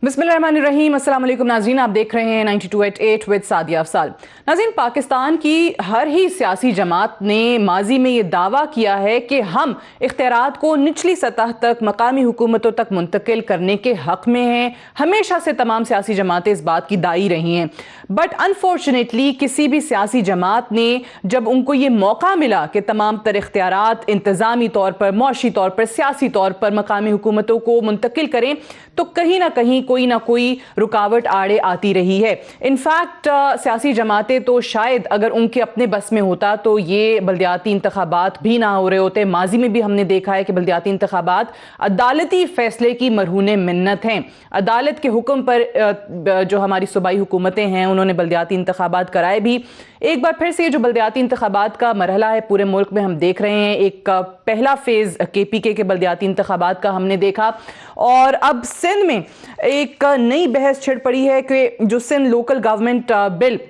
बिस्मिल्लाहिर्रहमानिर्रहीम। अस्सलाम वालेकुम नाज़रीन, आप देख रहे हैं 92.8 विद सादिया अफसाल। नाज़रीन, पाकिस्तान की हर ही सियासी जमात ने माजी में ये दावा किया है कि हम इख्तियारात को निचली सतह तक मकामी हुकूमतों तक मुंतकिल करने के हक़ में हैं। हमेशा से तमाम सियासी जमातें इस बात की दाई रही हैं, बट अनफॉर्चुनेटली किसी भी सियासी जमात ने जब उनको ये मौका मिला कि तमाम तर इख्तियारात इंतज़ामी तौर पर, मुआशी तौर पर, सियासी तौर पर मकामी हुकूमतों को मुंतकिल करें, तो कहीं ना कहीं कोई ना कोई रुकावट आड़े आती रही है। इनफैक्ट सियासी जमातें तो शायद अगर उनके अपने बस में होता तो ये बल्दियाती इंतखाबात भी ना हो रहे होते। माजी में भी हमने देखा है कि बल्दियाती इंतखाबात अदालती फैसले की मरहून मिन्नत हैं। अदालत के हुक्म पर जो हमारी सूबाई हुकूमतें हैं उन्होंने बल्दियाती इंतखाबात कराए भी। एक बार फिर से जो बल्दियाती इंतखाबात का मरहला है पूरे मुल्क में हम देख रहे हैं। एक पहला फेज़ KPK के बल्दियाती इंतखाबात का हमने देखा, और अब सिंध में एक नई बहस छिड़ पड़ी है कि जो Sindh local government bill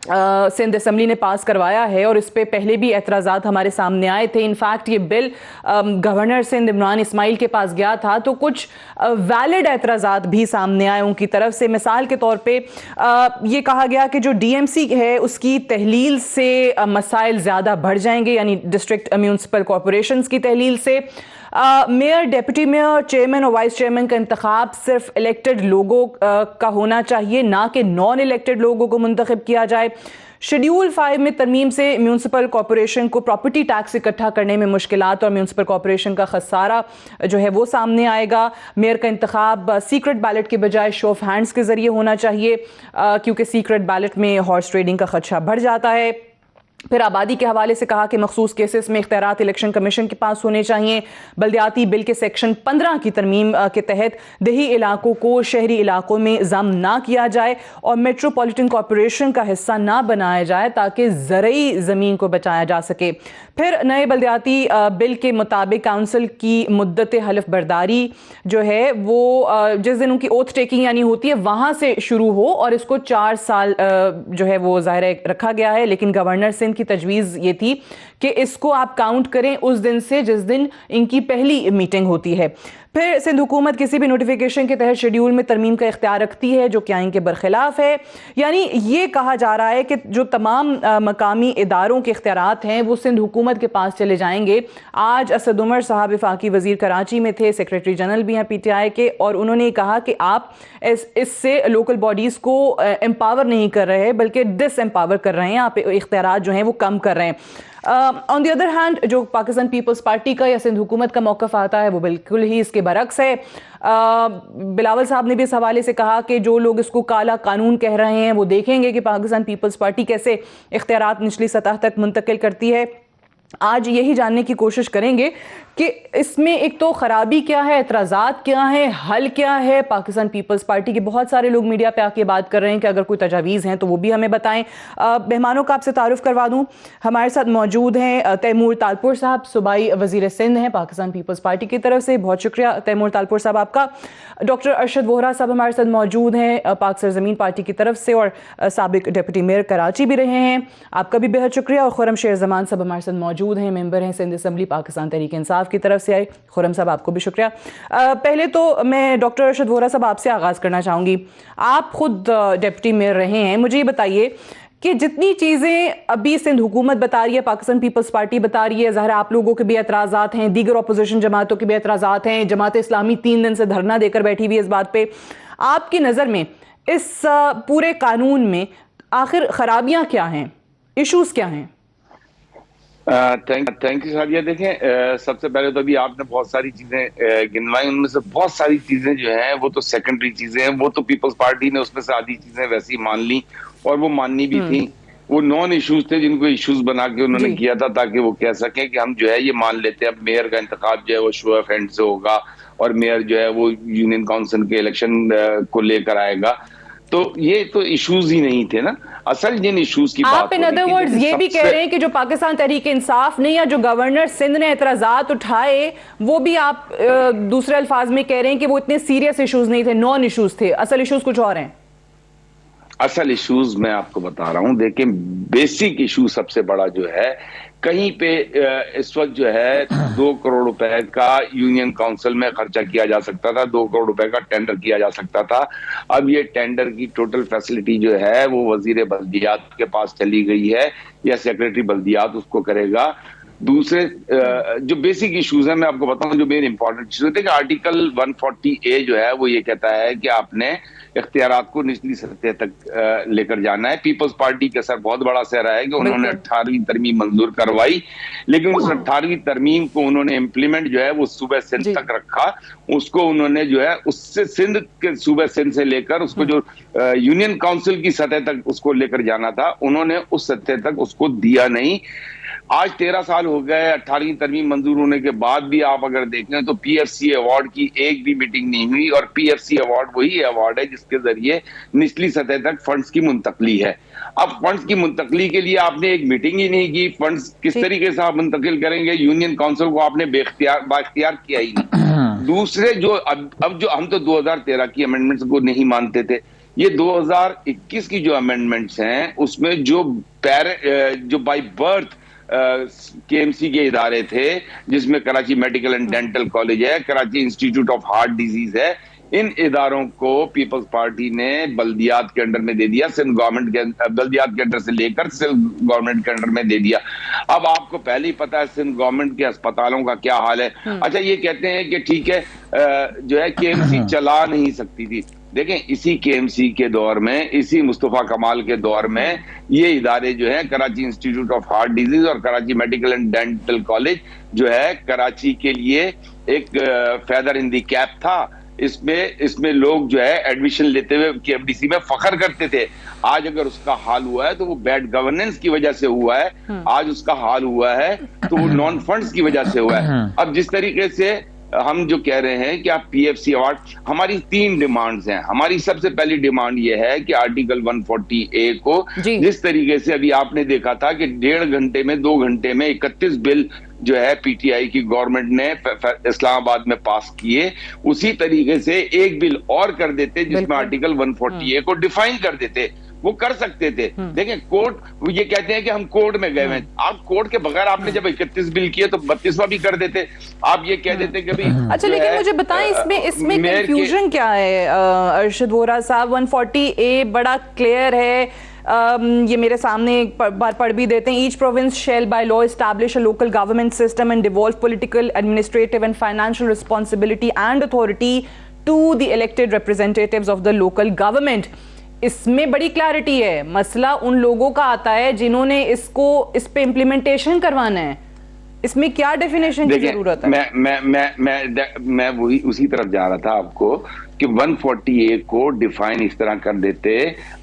Sindh assembly ने पास करवाया है, और इस पे पहले भी एतराज़ात हमारे सामने आए थे। इनफैक्ट ये बिल गवर्नर सिंध इमरान इस्माइल के पास गया था तो कुछ वैलिड एतराज़ात भी सामने आए उनकी तरफ से। मिसाल के तौर पे ये कहा गया कि जो DMC है उसकी तहलील से मसाइल ज़्यादा बढ़ जाएंगे, यानी डिस्ट्रिक्ट म्यूनसिपल कॉरपोरेशंस की तहलील से मेयर, डिप्टी मेयर, चेयरमैन और वाइस चेयरमैन का इंतखाब सिर्फ इलेक्टेड लोगों का होना चाहिए, ना कि नॉन इलेक्टेड लोगों को मुंतखब किया जाए। शेड्यूल 5 में तरमीम से म्यूनसिपल कॉरपोरेशन को प्रॉपर्टी टैक्स इकट्ठा करने में मुश्किलात और म्यूनसिपल कॉरपोरेशन का खसारा जो है वो सामने आएगा। मेयर का इंतखाब सीक्रेट बैलेट के बजाय शो ऑफ हैंड्स के जरिए होना चाहिए, क्योंकि सीक्रेट बैलेट में हॉर्स ट्रेडिंग का खदशा बढ़ जाता है। फिर आबादी के हवाले से कहा कि मखसूस केसेस में इख्तियारात इलेक्शन कमीशन के पास होने चाहिए। बल्दियाती बिल के सेक्शन 15 की तरमीम के तहत देही इलाकों को शहरी इलाकों में ज़म ना किया जाए और मेट्रोपॉलिटन कॉरपोरेशन का हिस्सा ना बनाया जाए ताकि ज़रई ज़मीन को बचाया जा सके। फिर नए बल्दियाती बिल के मुताबिक काउंसिल की मुद्दत हलफ बर्दारी जो है वो जिस दिन उनकी ओथ टेकिंग यानी होती है वहाँ से शुरू हो, और इसको 4 साल जो है वो ज़ाहिर रखा गया है। लेकिन गवर्नर सिंध की तजवीज़ ये थी कि इसको आप काउंट करें उस दिन से जिस दिन इनकी पहली मीटिंग होती है। फिर सिंध हुकूमत किसी भी नोटिफिकेशन के तहत शेड्यूल में तरमीम का इख्तियार रखती है जो कि आइन के बरखिलाफ है। यानी ये कहा जा रहा है कि जो तमाम मकामी इदारों के इख्तियारात हैं वो सिंध हुकूमत के पास चले जाएंगे। आज असद उमर साहब वफाकी वजीर कराची में थे, सेक्रेटरी जनरल भी हैं PTI के, और उन्होंने कहा कि आप इससे लोकल बॉडीज़ को एम्पावर नहीं कर रहे बल्कि डिसएम्पावर कर रहे हैं, आप इख्तियारात जो हैं वो कम कर रहे हैं। ऑन द अदर हैंड जो पाकिस्तान पीपल्स पार्टी का या सिंध हुकूमत का मौक़िफ़ आता है वो बिल्कुल ही इसके बरक्स है। बिलावल साहब ने भी इस हवाले से कहा कि जो लोग इसको काला कानून कह रहे हैं वो देखेंगे कि पाकिस्तान पीपल्स पार्टी कैसे इख्तियारात निचली सतह तक मुंतकिल करती है। आज यही जानने की कोशिश करेंगे कि इसमें एक तो ख़राबी क्या है, एतराज़ात क्या है, हल क्या है। पाकिस्तान पीपल्स पार्टी के बहुत सारे लोग मीडिया पे आके बात कर रहे हैं कि अगर कोई तजावीज़ हैं तो वो भी हमें बताएं। मेहमानों का आपसे तारुफ करवा दूं, हमारे साथ मौजूद हैं तैमूर तालपुर साहब, सूबाई वज़ीर सिंध हैं पाकिस्तान पीपल्स पार्टी की तरफ से। बहुत शुक्रिया तैमूर तालपुर साहब आपका। डॉक्टर अरशद वोहरा साहब हमारे साथ मौजूद हैं पाक सरज़मीन पार्टी की तरफ से, और साबिक डिप्टी मेयर कराची भी रहे हैं, आपका भी बेहद शुक्रिया। और खुरम शेर जमान साहब हमारे साथ मौजूद हैं, मेंबर हैं सिंध असम्बली पाकिस्तान तहरीक इंसाफ की तरफ से आए। खुरम साहब आपको भी शुक्रिया। पहले तो मैं डॉक्टर अरशद वोहरा साहब आपसे आगाज़ करना चाहूँगी। आप खुद डिप्टी मेयर रहे हैं, मुझे ये बताइए कि जितनी चीज़ें अभी सिंध हुकूमत बता रही है, पाकिस्तान पीपल्स पार्टी बता रही है, ज़ाहिर आप लोगों के भी एतराज़ात हैं, दीगर अपोजिशन जमातों के भी एतराज़ात हैं, जमात इस्लामी 3 दिन से धरना देकर बैठी हुई है इस बात पे। आपकी नज़र में इस पूरे कानून में आखिर खराबियाँ क्या हैं, इशूज़ क्या हैं? Thank you Sadia. देखें, सबसे पहले तो अभी आपने बहुत सारी चीजें गिनवाई, उनमें से बहुत सारी चीजें जो हैं वो तो सेकेंडरी चीजें हैं, वो तो पीपल्स पार्टी ने उसमें से आधी चीजें वैसी मान ली और वो माननी भी थी। वो नॉन इश्यूज थे जिनको इश्यूज बना के उन्होंने किया था ताकि वो कह सकें कि हम जो है ये मान लेते हैं अब मेयर का इंतखाब जो है वो शो ऑफ हैंड से होगा और मेयर जो है वो यूनियन काउंसिल के इलेक्शन को लेकर आएगा। तो ये तो इश्यूज ही नहीं थे ना, असल जिन इश्यूज की आप इन अदर वर्ड्स ये भी कह रहे हैं कि जो पाकिस्तान तहरीक इंसाफ ने या जो गवर्नर सिंध ने एतराज़ात उठाए वो भी आप दूसरे अल्फाज में कह रहे हैं कि वो इतने सीरियस इश्यूज नहीं थे, नॉन इश्यूज थे, असल इश्यूज कुछ और हैं। असल इश्यूज मैं आपको बता रहा हूं। देखिए, बेसिक इशू सबसे बड़ा जो है, कहीं पे इस वक्त जो है 2 करोड़ रुपए का यूनियन काउंसिल में खर्चा किया जा सकता था, 2 करोड़ रुपए का टेंडर किया जा सकता था। अब ये टेंडर की टोटल फैसिलिटी जो है वो वजीर बल्दियात के पास चली गई है, या सेक्रेटरी बल्दियात उसको करेगा। दूसरे जो बेसिक इश्यूज हैं मैं आपको बताऊं, जो मेन इंपॉर्टेंट इश्यूज है कि आर्टिकल 140A जो है वो ये कहता है कि आपने इख्तियारात को निचली सतह तक लेकर जाना है। पीपल्स पार्टी का सर बहुत बड़ा सर है कि उन्होंने 18वीं तरमीम मंजूर करवाई, लेकिन उस 18वीं तरमीम को उन्होंने इम्प्लीमेंट जो है वो सूबे सिंध तक रखा। उसको उन्होंने जो है उससे सिंध के सूबे सिंध से लेकर उसको जो यूनियन काउंसिल की सतह तक उसको लेकर जाना था, उन्होंने उस सतह तक उसको दिया नहीं। आज 13 साल हो गए 18वीं तरमीम मंजूर होने के बाद भी आप अगर देखें तो PFC अवार्ड की एक भी मीटिंग नहीं हुई, और PFC अवार्ड वही अवार्ड है जिसके जरिए निचली सतह तक फंड्स की मुंतकली है। अब फंड्स की मुंतकली के लिए आपने एक मीटिंग ही नहीं की। फंड्स किस तरीके से आप मुंतकिल करेंगे? यूनियन काउंसिल को आपने बाख्तियार किया ही नहीं। दूसरे जो अब जो हम तो 2013 की अमेंडमेंट्स को नहीं मानते थे, ये 2021 की जो अमेंडमेंट्स हैं उसमें जो बाय बर्थ KMC के इदारे थे, जिसमें Karachi medical and dental college है, Karachi institute of heart disease है, इन इदारों को पीपल्स पार्टी ने बल्दियात के अंडर में दे दिया, सिंध गवर्नमेंट के बल्दियात के अंडर से लेकर सिंध गवर्नमेंट के अंडर में दे दिया। अब आपको पहले ही पता है सिंध गवर्नमेंट के अस्पतालों का क्या हाल है। अच्छा, ये कहते हैं कि ठीक है जो है KMC चला नहीं सकती थी। देखें, इसी KMC के दौर में, इसी मुस्तफा कमाल के दौर में ये इदारे जो है Karachi institute of heart disease और Karachi medical and dental college जो है कराची के लिए एक फेदर इन दी कैप था। इसमें लोग जो है एडमिशन लेते हुए KFDC में फख्र करते थे। आज अगर उसका हाल हुआ है तो वो बैड गवर्नेंस की वजह से हुआ है। आज उसका हाल हुआ है तो वो नॉन फंड्स की वजह से हुआ है। अब जिस तरीके से हम जो कह रहे हैं कि आप PFC अवार्ड, हमारी 3 डिमांड्स हैं। हमारी सबसे पहली डिमांड ये है कि आर्टिकल 140A को जिस तरीके से अभी आपने देखा था कि 1.5 घंटे में 2 घंटे में 31 बिल जो है PTI की गवर्नमेंट ने इस्लामाबाद में पास किए, उसी तरीके से एक बिल और कर देते जिसमें आर्टिकल 140A को डिफाइन कर देते। वो कर सकते थे। देखें, कोर्ट ये कहते हैं कि हम कोर्ट में गए हैं। आप कोर्ट के बगैर आपने जब 31 बिल किए तो 32वां भी कर देते। आप ये कह देते कि भाई अच्छा, लेकिन मुझे बताएं इसमें कंफ्यूजन क्या है अरशद वोरा साहब? 140A बड़ा क्लियर है। ये मेरे सामने एक बार पढ़ भी देते हैं। Each province shall by law establish a local government system and devolve political, administrative and financial responsibility and authority to the elected representatives of the local government. इसमें बड़ी क्लैरिटी है। मसला उन लोगों का आता है जिन्होंने इस पे इम्प्लीमेंटेशन करवाना है। इसमें क्या डेफिनेशन की जरूरत है? मैं वही उसी तरफ जा रहा था आपको कि 140A को डिफाइन इस तरह कर देते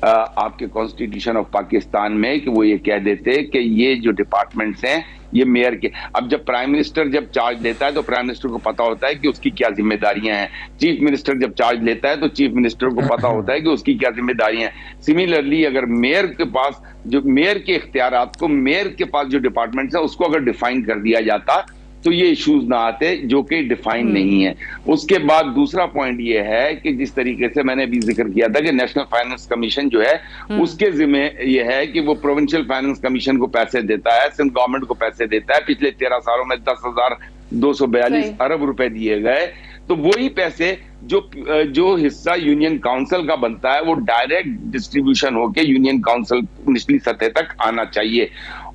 आपके कॉन्स्टिट्यूशन ऑफ पाकिस्तान में कि वो ये कह देते कि ये जो डिपार्टमेंट्स हैं ये मेयर के। अब जब प्राइम मिनिस्टर जब चार्ज लेता है तो प्राइम मिनिस्टर को पता होता है कि उसकी क्या जिम्मेदारियां हैं। चीफ मिनिस्टर जब चार्ज लेता है तो चीफ मिनिस्टर को पता होता है कि उसकी क्या जिम्मेदारियां हैं। सिमिलरली अगर मेयर के पास जो मेयर के इख्तियारात को, मेयर के पास जो डिपार्टमेंट्स है उसको अगर डिफाइन कर दिया जाता तो ये इश्यूज ना आते जो कि डिफाइन नहीं है। उसके बाद दूसरा पॉइंट ये है कि जिस तरीके से मैंने अभी जिक्र किया था कि नेशनल फाइनेंस कमीशन जो है उसके जिम्मे ये है कि वो प्रोविंशियल फाइनेंस कमीशन को पैसे देता है, सिंध गवर्नमेंट को पैसे देता है। पिछले 13 सालों में 10,242 अरब रुपए दिए गए। तो वही पैसे जो हिस्सा यूनियन काउंसिल का बनता है वो डायरेक्ट डिस्ट्रीब्यूशन होके यूनियन काउंसिल निचली सतह तक आना चाहिए।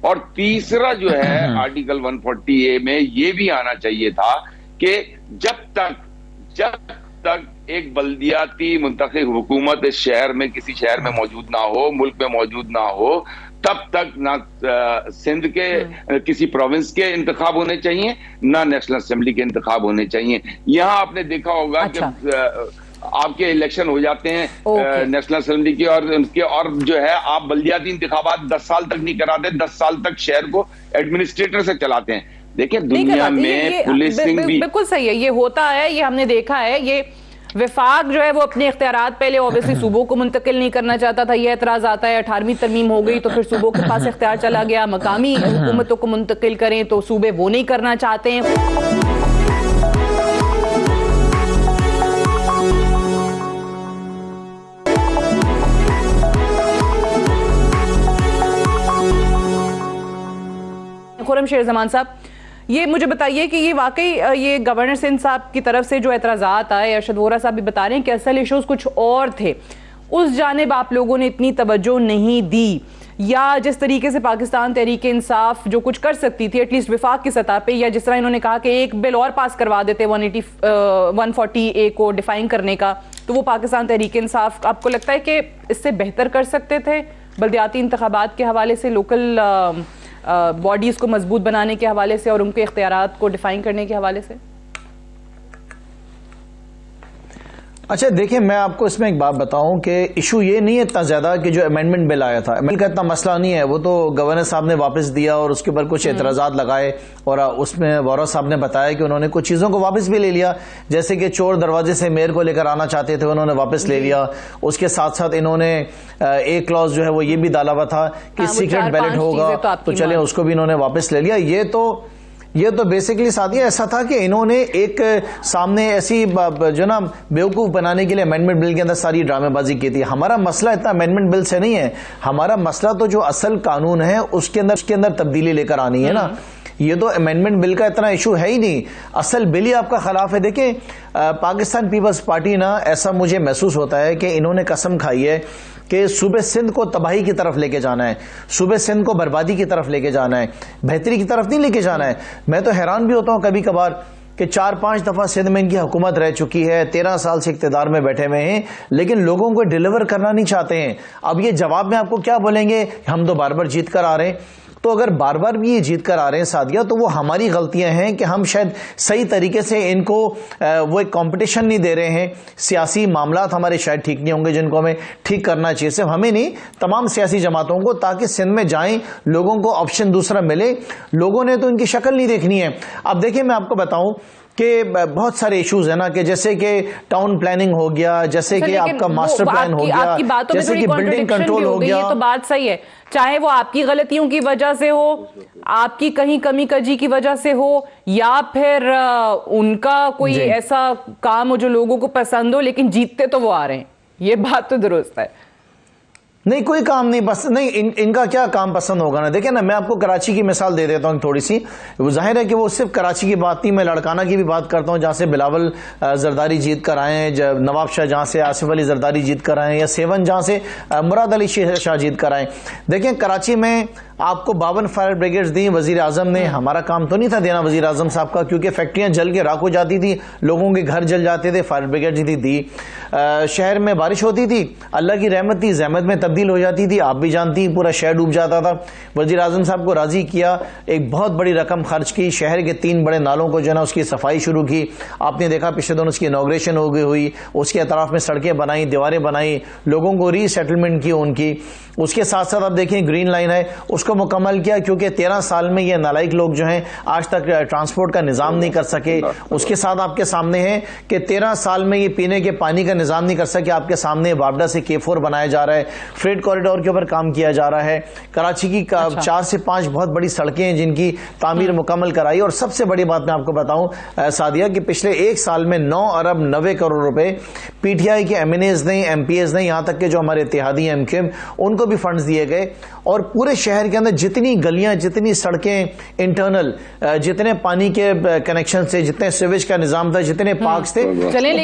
और तीसरा जो है आर्टिकल 140A में ये भी आना चाहिए था कि जब तक एक बल्दियाती मुंतखब हुकूमत इस शहर में, किसी शहर में मौजूद ना हो, मुल्क में मौजूद ना हो, तब तक ना सिंध के किसी प्रोविंस के इंतखाब होने चाहिए, ना नेशनल असेंबली के इंतखाब होने चाहिए। यहाँ आपने देखा होगा कि आपके इलेक्शन हो जाते हैं नेशनल असेंबली के और उनके, और जो है आप बल्दियाती इंतखाबात 10 साल तक नहीं कराते, 10 साल तक शहर को एडमिनिस्ट्रेटर से चलाते हैं। देखिए दुनिया में पुलिसिंग भी बिल्कुल सही है, ये होता है, ये हमने देखा है। ये विफाक जो है वो अपने इख्तियारात पहले ऑब्वियसली सूबों को मुंतकिल नहीं करना चाहता था। ये एतराज आता है 18वीं तरमीम हो गई तो फिर सूबों के पास इख्तियार चला गया, मकामी हुकूमतों को मुंतकिल करें तो सूबे वो नहीं करना चाहते हैं। खुर्रम शेर जमान साहब, ये मुझे बताइए कि ये वाकई ये गवर्नर सिंध साहब की तरफ से जो एतराज़ात आए, अरशद वोहरा साहब भी बता रहे हैं कि असल इशूज़ कुछ और थे, उस जानिब आप लोगों ने इतनी तवज्जो नहीं दी, या जिस तरीके से पाकिस्तान तहरीक इंसाफ जो कुछ कर सकती थी एटलीस्ट विफाक की सतह पे, या जिस तरह इन्होंने कहा कि एक बिल और पास करवा देते 140A को डिफाइन करने का, तो वो पाकिस्तान तहरीक इंसाफ आपको लगता है कि इससे बेहतर कर सकते थे बल्दियाती इंतखाबात के हवाले से, लोकल बॉडीज़ को मजबूत बनाने के हवाले से और उनके इख्तियारात को डिफाइन करने के हवाले से? अच्छा देखिए, मैं आपको इसमें एक बात बताऊं कि इशू ये नहीं है इतना ज्यादा कि जो अमेंडमेंट बिल आया था, अमेंडमेंट का इतना मसला नहीं है, वो तो गवर्नर साहब ने वापस दिया और उसके ऊपर कुछ एतराजात लगाए और उसमें वोहरा साहब ने बताया कि उन्होंने कुछ चीजों को वापस भी ले लिया, जैसे कि चोर दरवाजे से मेयर को लेकर आना चाहते थे, उन्होंने वापस ले लिया। उसके साथ साथ इन्होंने एक क्लॉज जो है वो ये भी डाला हुआ था कि सीक्रेट बैलेट होगा, तो चले उसको भी इन्होंने वापस ले लिया। ये तो बेसिकली साथिया ऐसा था कि इन्होंने एक सामने ऐसी जो ना बेवकूफ बनाने के लिए अमेंडमेंट बिल के अंदर सारी ड्रामेबाजी की थी। हमारा मसला इतना अमेंडमेंट बिल से नहीं है, हमारा मसला तो जो असल कानून है उसके अंदर तब्दीली लेकर आनी है ना। ये तो अमेंडमेंट बिल का इतना इशू है ही नहीं, असल बिल ही आपका खिलाफ है। देखिए पाकिस्तान पीपल्स पार्टी ना, ऐसा मुझे महसूस होता है कि इन्होंने कसम खाई है कि सूबे सिंध को तबाही की तरफ लेके जाना है, सूबे सिंध को बर्बादी की तरफ लेके जाना है, बेहतरी की तरफ नहीं लेके जाना है। मैं तो हैरान भी होता हूं कभी कभार कि 4-5 दफा सिंध में इनकी हुकूमत रह चुकी है, 13 साल से इख्तिदार में बैठे हुए हैं, लेकिन लोगों को डिलीवर करना नहीं चाहते हैं। अब ये जवाब में आपको क्या बोलेंगे, हम तो बार बार जीत कर आ रहे हैं। तो अगर बार बार भी ये जीत कर आ रहे हैं सादिया, तो वो हमारी गलतियां हैं कि हम शायद सही तरीके से इनको वो एक कंपटीशन नहीं दे रहे हैं। सियासी मामलात हमारे शायद ठीक नहीं होंगे जिनको हमें ठीक करना चाहिए, सिर्फ हमें नहीं तमाम सियासी जमातों को, ताकि सिंध में जाएं, लोगों को ऑप्शन दूसरा मिले। लोगों ने तो इनकी शक्ल नहीं देखनी है। अब देखिए मैं आपको बताऊं कि बहुत सारे इश्यूज है ना, कि जैसे कि टाउन प्लानिंग हो गया, जैसे कि आपका मास्टर प्लान हो गया, जैसे कि बिल्डिंग कंट्रोल हो गया। ये तो बात सही है, चाहे वो आपकी गलतियों की वजह से हो, आपकी कहीं कमी कजी की वजह से हो, या फिर उनका कोई ऐसा काम हो जो लोगों को पसंद हो, लेकिन जीतते तो वो आ रहे हैं। ये बात तो दुरुस्त है। नहीं, कोई काम नहीं पसंद, नहीं इनका क्या काम पसंद होगा ना। देखिए ना, मैं आपको कराची की मिसाल दे देता हूँ थोड़ी सी। वो जाहिर है कि वो सिर्फ कराची की बात नहीं, मैं लड़काना की भी बात करता हूँ, जहाँ से बिलावल जरदारी जीत कर आए हैं, नवाब शाह जहाँ से आसिफ अली जरदारी जीत कर आए हैं, या सेवन जहाँ से मुराद अली शाह जीत कर आए। देखिए कराची में आपको 52 फायर ब्रिगेड्स दी वजीर आजम ने। हमारा काम तो नहीं था देना वजीर आजम साहब का, क्योंकि फैक्ट्रियां जल के राख हो जाती थी, लोगों के घर जल जाते थे, फायर ब्रिगेड्स दी। शहर में बारिश होती थी, अल्लाह की रहमत थी, जहमत में तब्दील हो जाती थी, आप भी जानती, पूरा शहर डूब जाता था। वजीर आजम साहब को राजी किया, एक बहुत बड़ी रकम खर्च की, शहर के 3 बड़े नालों को जो है उसकी सफाई शुरू की। आपने देखा पिछले दिनों उसकी इनॉग्रेशन हो गई हुई, उसके अतराफ में सड़कें बनाई, दीवारें बनाई, लोगों को रीसेटलमेंट की उनकी। उसके साथ साथ आप देखें ग्रीन लाइन है, उसको मुकम्मल किया, क्योंकि 13 साल में ये नालायक लोग जो हैं आज तक ट्रांसपोर्ट का निजाम नहीं कर सके। उसके साथ आपके सामने है कि 13 साल में ये पीने के पानी का निजाम नहीं कर सके। आपके सामने बाबडा से K4 बनाया जा रहा है, फ्रेट कॉरिडोर के ऊपर काम किया जा रहा है। कराची की 4 से 5 बहुत बड़ी सड़कें हैं जिनकी तामीर मुकम्मल कराई। और सबसे बड़ी बात मैं आपको बताऊं सादिया, कि पिछले 1 साल में 9 अरब 90 करोड़ रुपए PTI के MNAs ने, MPs ने, यहां तक के जो हमारे इत्तेहादी MKM, उनको भी फंड्स दिए गए। और पूरे शहर के अंदर जितनी गलियां, जितनी सड़कें इंटरनल, जितने पानी के कनेक्शन से, जितने सीवेज का निजाम था, जितने पार्क्स थे,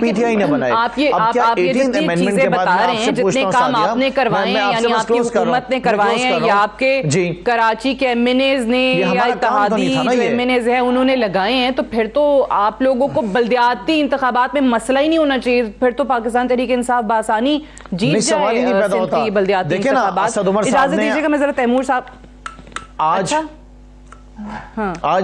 PTI ने बनाए। आप ये अमेंडमेंट के बाद बता रहे हैं, जितने काम आपने करवाए हैं, यानी आपकी हुकूमत ने करवाए हैं, या आपके कराची के MNAs ने या इत्तेहादी जो MNAs हैं उन्होंने लगाए हैं, तो फिर तो आप लोगों को बल्दियाती इंतखाबात में मसला ही नहीं होना चाहिए। फिर तो पाकिस्तान तहरीक इंसाफ बासानी जीत जाए बल्दियाती इंतखाबात। इजाजत दीजिएगा, मैं जरा तैमूर साहब आज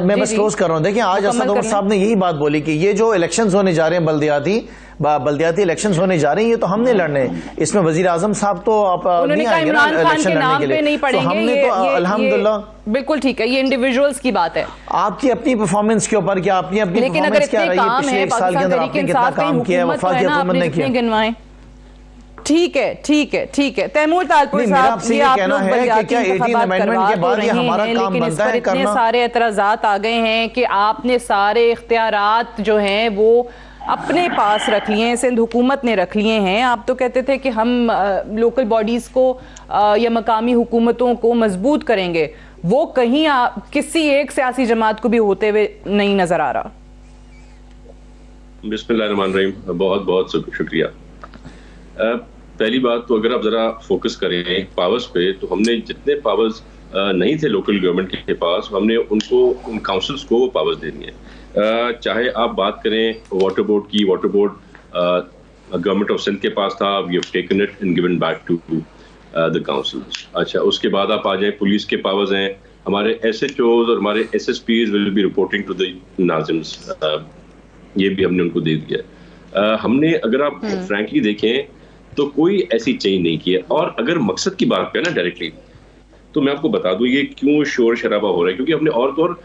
मैं बस क्लोज कर रहा हूं। देखिए आज असद उमर साहब ने यही बात बोली कि ये जो इलेक्शंस होने जा रहे हैं, बल्दियाती इलेक्शंस होने जा रहे हैं, ये तो हमने लड़ने, इसमें वजीर आजम साहब तो आप नहीं आएंगे ना इलेक्शन लड़ने के लिए, तो हमने तो अल्हम्दुलिल्लाह। बिल्कुल ठीक है, ये इंडिविजुअल्स की बात है, आपकी अपनी परफॉर्मेंस के ऊपर, क्या आपने अपनी परफॉर्मेंस क्या रही है पिछले 1 साल के अंदर, आपने कितना काम किया, वफाकी हुकूमत ने किया। ठीक है, ठीक है, ठीक है। तैमूर तालपुर साहब, ये आप लोग बल्दियाती इंतखाबात करवा तो रहे हैं, लेकिन इस पर इतने सारे एतराज़ात आ गए हैं कि आपने सारे इख्तियारात जो हैं वो अपने पास रख लिए हैं, सिंध हुकूमत ने रख लिए हैं। आप तो कहते थे कि हम लोकल बॉडीज़ को या मकामी हुकूमतों को मजबूत करेंगे, वो कहीं किसी एक सियासी जमात को भी होते हुए नहीं नजर आ रहा। बिस्मिल्लाहिर्रहमानिर्रहीम, बहुत बहुत शुक्रिया। पहली बात तो अगर आप जरा फोकस करें पावर्स पे, तो हमने जितने पावर्स नहीं थे लोकल गवर्नमेंट के पास, हमने उनको उन काउंसिल्स को वो पावर्स देनी है। चाहे आप बात करें वाटर बोर्ड की, water board government of Sindh के पास था, we have taken it and given back to the councils. अच्छा, उसके बाद आप आ जाए पुलिस के पावर्स हैं, हमारे SHOs और हमारे SSPs will be reporting to the नाज़िम्स, ये भी हमने उनको दे दिया। हमने अगर आप फ्रैंकली देखें तो कोई ऐसी चेंज नहीं की है। और अगर मकसद की बात करें ना डायरेक्टली, तो मैं आपको बता दूं ये क्यों शोर शराबा हो रहा है, क्योंकि हमने और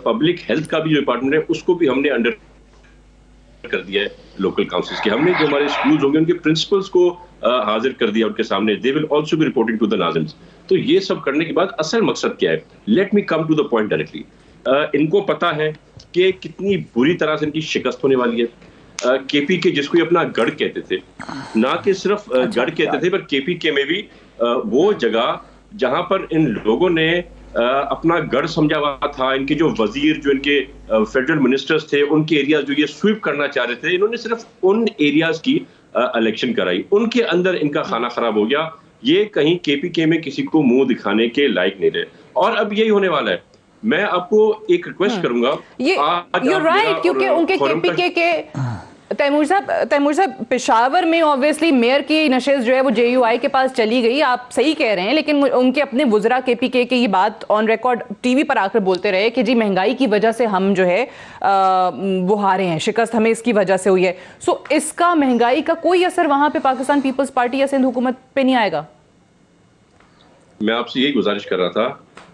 पब्लिक हेल्थ का भी जो डिपार्टमेंट है उसको भी हमने अंडर कर दिया है लोकल काउंसिल्स के। हमने जो हमारे स्कूल्स होंगे उनके प्रिंसिपल्स को हाजिर कर दिया उनके सामने, they will also be reporting to the नाज़िम्स। तो ये सब करने के बाद असल मकसद क्या है, let me come to the point directly. इनको पता है कि कितनी बुरी तरह से इनकी शिकस्त होने वाली है। KPK जिसको अपना गढ़ कहते थे, ना कि सिर्फ गढ़ कहते थे, पर KPK में भी वो जगह जहां पर इन लोगों ने अपना गढ़ समझा हुआ था। इनके जो वजीर, जो इनके फेडरल मिनिस्टर्स थे, उनके एरियाज जो ये स्वीप करना चाह रहे थे, इन्होंने सिर्फ उन एरियाज की इलेक्शन कराई, उनके अंदर इनका खाना खराब हो गया। ये कहीं KPK में किसी को मुंह दिखाने के लायक नहीं रहे, और अब यही होने वाला है। मैं आपको एक रिक्वेस्ट करूंगा, you're right, क्योंकि उनके KPK के तैमूर साहब पेशावर में ऑब्वियसली मेयर की नशिस्त जो है वो JUI के पास चली गई, आप सही कह रहे हैं, लेकिन उनके अपने वुज़रा KPK की ये बात ऑन रिकॉर्ड TV पर आकर बोलते रहे कि जी महंगाई की वजह से हम जो है वो हारे हैं, शिकस्त हमें इसकी वजह से हुई है। सो इसका, महंगाई का कोई असर वहां पे पाकिस्तान पीपल्स पार्टी या सिंध हुकूमत पे नहीं आएगा? मैं आपसे यही गुजारिश कर रहा था,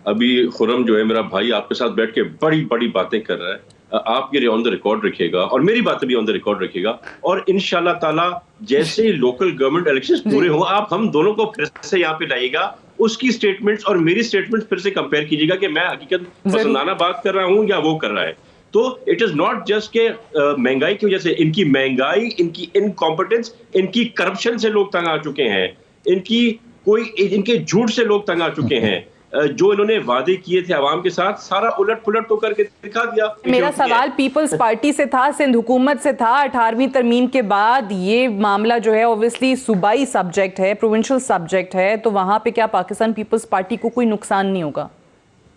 अभी खुरम जो है मेरा भाई आपके साथ बैठ के बड़ी बड़ी बातें कर रहा है, आप ये ऑन द रिकॉर्ड रखिएगा और मेरी बातें भी ऑन द रिकॉर्ड रखिएगा, और इंशाल्लाह ताला जैसे लोकल गवर्नमेंट इलेक्शंस पूरे हो, आप हम दोनों को फिर से यहाँ पे लाइएगा, उसकी स्टेटमेंट्स और मेरी स्टेटमेंट्स फिर से कंपेयर कीजिएगा कि मैं हकीकत पसंदाना बात कर रहा हूँ या वो कर रहा है। तो इट इज नॉट जस्ट के महंगाई की वजह से, इनकी महंगाई, इनकी इनकॉम्पिटेंस, इनकी करप्शन से लोग तंग आ चुके हैं, इनके झूठ से लोग तंग आ चुके हैं। जो इन्होंने वादे किए थे आवाम के साथ, सारा उलट पुलट तो करके दिखा दिया। मेरा सवाल पीपल्स पार्टी से था, सिंध हुकूमत से था। 18वीं तरमीम के बाद ये मामला जो है ऑब्वियसली सूबाई सब्जेक्ट है, प्रोविंशियल सब्जेक्ट है, तो वहां पे क्या पाकिस्तान पीपल्स पार्टी को कोई नुकसान नहीं होगा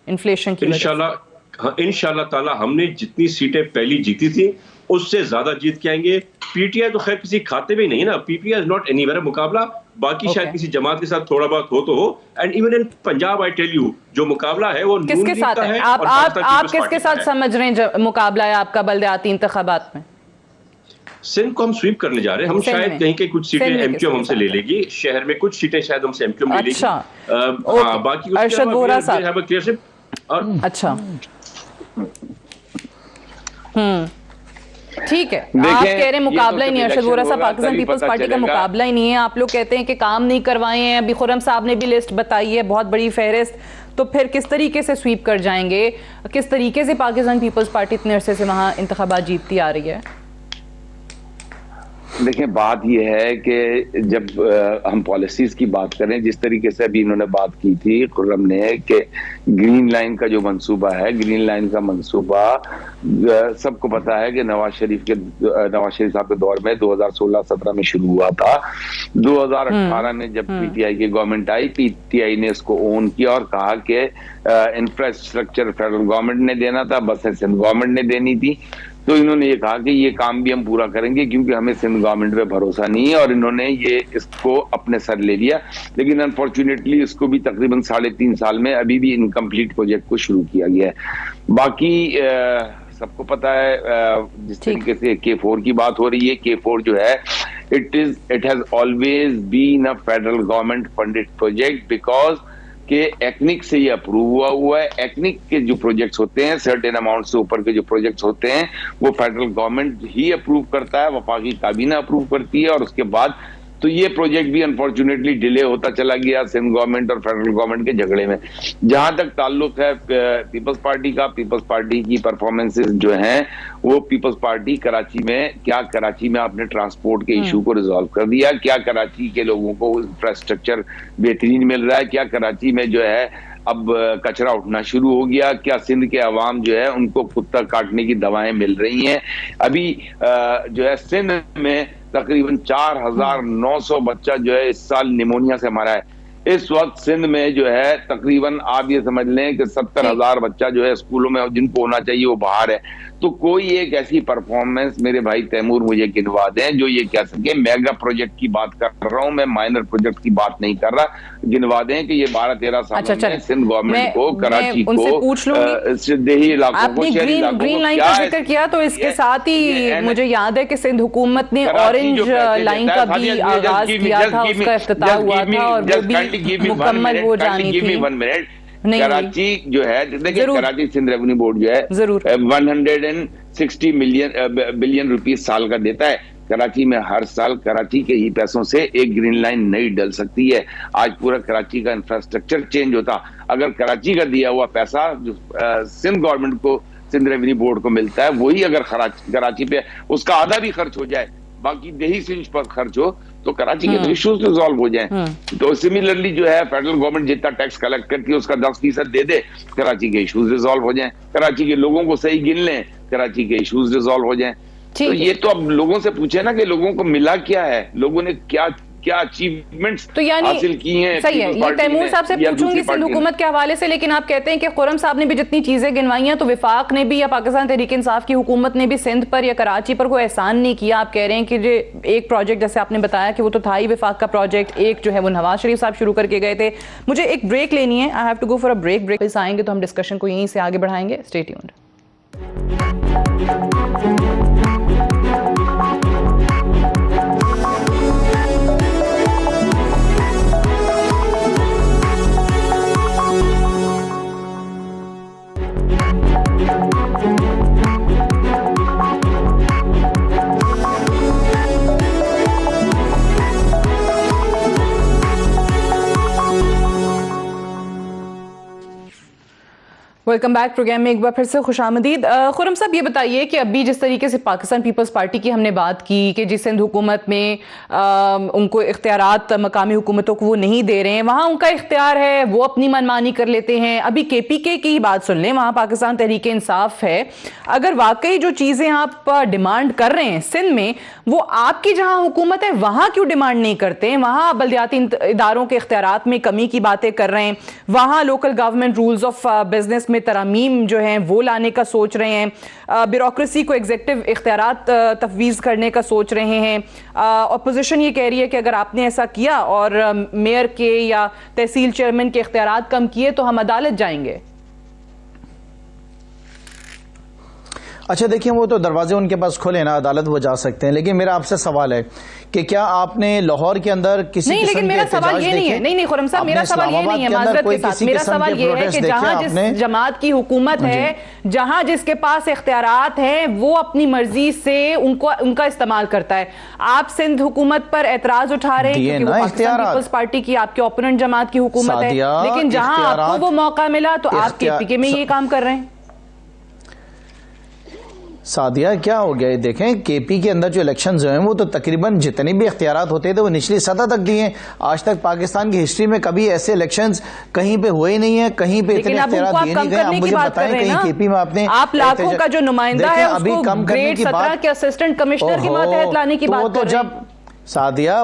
इन्फ्लेशन की वजह से? इंशाल्लाह ताला हमने जितनी सीटें पहली जीती थी उससे ज्यादा जीत के आएंगे। PTI तो खैर किसी खाते में नहीं है ना, PPI इज नॉट एनीवेयर। मुकाबला बाकी शायद किसी जमात के साथ थोड़ा बहुत हो तो हो, and even in Punjab I tell you जो मुकाबला है वो किसके साथ है? आप किसके साथ समझ रहे हैं मुकाबला है आपका बल्दियाती इंतखाबात में? सिंध को हम स्वीप करने जा रहे हैं, हम शायद कहीं के कुछ सीटें MQM हमसे ले लेगी, शहर में कुछ सीटें शायद हमसे MQM ले लेगी। अच्छा, बाकी अरशद वोहरा साहब, अच्छा ठीक है, आप कह रहे हैं मुकाबला ही नहीं, अरशद वोहरा साहब पाकिस्तान पीपल्स पार्टी का मुकाबला ही नहीं है। आप लोग कहते हैं कि काम नहीं करवाए हैं, अभी खुरम साहब ने भी लिस्ट बताई है, बहुत बड़ी फहरिस्त, तो फिर किस तरीके से स्वीप कर जाएंगे? किस तरीके से पाकिस्तान पीपल्स पार्टी इतने अरसे से वहां इंतखाबात जीतती आ रही है? देखिए, बात यह है कि जब हम पॉलिसीज की बात करें, जिस तरीके से अभी इन्होंने बात की थी खुर्रम ने कि ग्रीन लाइन का जो मंसूबा है, ग्रीन लाइन का मंसूबा सबको पता है कि नवाज शरीफ साहब के दौर में 2016-17 में शुरू हुआ था। 2018 में जब PTI की गवर्नमेंट आई, PTI ने इसको ओन किया और कहा कि इंफ्रास्ट्रक्चर फेडरल गवर्नमेंट ने देना था, बसें सिंध गवर्नमेंट ने देनी थी। तो इन्होंने ये कहा कि ये काम भी हम पूरा करेंगे क्योंकि हमें सिंध गवर्नमेंट पे भरोसा नहीं है, और इन्होंने ये इसको अपने सर ले लिया। लेकिन अनफॉर्चुनेटली इसको भी तकरीबन 3.5 साल में अभी भी इनकम्प्लीट प्रोजेक्ट को शुरू किया गया है। बाकी सबको पता है जिस तरीके से K4 की बात हो रही है, K4 जो है it has always been a federal government funded project because कि एक्निक से ये अप्रूव हुआ है। एक्निक के जो प्रोजेक्ट्स होते हैं, सर्टेन अमाउंट से ऊपर के जो प्रोजेक्ट्स होते हैं, वो फेडरल गवर्नमेंट ही अप्रूव करता है, वफाकी काबीना अप्रूव करती है, और उसके बाद तो ये प्रोजेक्ट भी अनफॉर्चुनेटली डिले होता चला गया सिंध गवर्नमेंट और फेडरल गवर्नमेंट के झगड़े में। जहां तक ताल्लुक है पीपल्स पार्टी का, पीपल्स पार्टी की परफॉर्मेंसेस जो हैं वो पीपल्स पार्टी कराची में आपने ट्रांसपोर्ट के इशू को रिजॉल्व कर दिया? क्या कराची के लोगों को इंफ्रास्ट्रक्चर बेहतरीन मिल रहा है? क्या कराची में जो है अब कचरा उठना शुरू हो गया? क्या सिंध के अवाम जो है उनको कुत्ता काटने की दवाएं मिल रही हैं? अभी जो है सिंध में तकरीबन 4,900 बच्चा जो है इस साल निमोनिया से मरा है। इस वक्त सिंध में जो है तकरीबन आप ये समझ लें कि 70,000 बच्चा जो है स्कूलों में जिनको होना चाहिए वो बाहर है। तो कोई एक ऐसी परफॉर्मेंस मेरे भाई तैमूर मुझे गिनवा दें जो ये कह सके मेगा प्रोजेक्ट की बात कर रहा हूं मैं, माइनर प्रोजेक्ट की बात नहीं कर रहा। गिनवा दें कि ये 12-13 सालों में सिंध गवर्नमेंट को, कराची को, देही इलाकों को, शहरी इलाकों ग्रीन लाइन का जिक्र किया तो इसके साथ ही मुझे याद है कि सिंध हुकूमत ने ऑरेंज लाइन का भी आगाज किया था, उसका इफ्तिताह हुआ था और वो भी मुकम्मल हो जानी थी। कराची जो है देखिए, कराची सिंध रेवेन्यू बोर्ड जो है 160 बिलियन रुपीस साल का देता है। कराची में हर साल कराची के ही पैसों से एक ग्रीन लाइन नहीं डल सकती है। आज पूरा कराची का इंफ्रास्ट्रक्चर चेंज होता, अगर कराची का दिया हुआ पैसा जो सिंध गवर्नमेंट को, सिंध रेवेन्यू बोर्ड को मिलता है, वही अगर कराची पे उसका आधा भी खर्च हो जाए, बाकी देही सिंध पर खर्च हो, तो कराची के तो इश्यूज रिजॉल्व हो जाएं। तो सिमिलरली जो है फेडरल गवर्नमेंट जितना टैक्स कलेक्ट करती है उसका 10% दे दे, कराची के इश्यूज रिजॉल्व हो जाएं। कराची के लोगों को सही गिन लें, कराची के इश्यूज रिजॉल्व हो जाएं। तो ये तो अब लोगों से पूछे ना कि लोगों को मिला क्या है, लोगों ने क्या अचीवमेंट्स तो हासिल की हैं। सही है, ये तैमूर साहब से पूछूंगी सिंध हुकूमत के हवाले से, लेकिन आप कहते हैं कि खुर्रम साहब ने भी जितनी चीजें गिनवाई हैं तो विफाक ने भी या पाकिस्तान तहरीक इंसाफ की हुकूमत ने भी सिंध पर या कराची पर कोई एहसान नहीं किया। आप कह रहे हैं कि जो एक प्रोजेक्ट जैसे आपने बताया कि वो तो था ही विफाक का प्रोजेक्ट, एक जो है वो नवाज शरीफ साहब शुरू करके गए थे। मुझे एक ब्रेक लेनी है, I have to go for a break आएंगे तो हम डिस्कशन को यहीं से आगे बढ़ाएंगे। Stay tuned. Welcome back programme में एक बार फिर से खुशामदीद। खुर्रम साहब ये बताइए कि अभी जिस तरीके से पाकिस्तान पीपल्स पार्टी की हमने बात की कि जिस सिंध हुकूमत में उनको इख्तियारात मकामी हुकूमतों को वो नहीं दे रहे हैं, वहाँ उनका इख्तियार है, वो अपनी मनमानी कर लेते हैं। अभी KPK की बात सुन लें, वहाँ पाकिस्तान तहरीक इंसाफ है। अगर वाकई जो चीज़ें आप डिमांड कर रहे हैं सिंध में, वो आपकी जहाँ हुकूमत है वहाँ क्यों डिमांड नहीं करते हैं? वहाँ बल्दियाती इदारों के इख्तियारात में कमी की बातें कर रहे हैं, वहाँ local government rules of business में तरमीम जो हैं वो लाने का सोच रहे हैं, ब्यूरोक्रेसी को एग्जीक्यूटिव इख्तियारात तफवीज़ करने का सोच रहे हैं। अपोजिशन ये कह रही है कि अगर आपने ऐसा किया और मेयर के या तहसील चेयरमैन के इख्तियारात कम किए तो हम अदालत जाएंगे। अच्छा देखिए, वो तो दरवाजे उनके पास खुले ना, अदालत वो जा सकते हैं, लेकिन मेरा आपसे सवाल है कि क्या आपने लाहौर के अंदर किसी नहीं, लेकिन मेरा सवाल ये नहीं है, नहीं खुर्रम साहब, मेरा सवाल ये नहीं है, माजरत के साथ मेरा सवाल ये है कि जहां जिस जमात की हुकूमत है, जहां जिसके पास इख्तियारात हैं, वो अपनी मर्जी से उनका इस्तेमाल करता है। आप सिंध हुकूमत पर एतराज उठा रहे हैं क्योंकि वो पाकिस्तान पीपल्स पार्टी की आपके ओपोनेंट जमात की हुकूमत है, लेकिन जहां आपको वो मौका मिला तो आप KPK में ये काम कर रहे हैं। सादिया क्या हो गया? देखें KP के अंदर जो इलेक्शंस हैं वो तो तकरीबन जितने भी इख्तियारात होते थे वो निचली सतह तक दिए हैं। आज तक पाकिस्तान की हिस्ट्री में कभी ऐसे इलेक्शंस कहीं पे हुए नहीं है, कहीं पे इतने इख्तियारात दिए नहीं गए। आप मुझे बताएं कहीं KP में आपने आप लाखों का जो नुमाइंदा है उसको ग्रेड 17 के असिस्टेंट कमिश्नर के मातहत लाने की बात कर रहे हैं। सादिया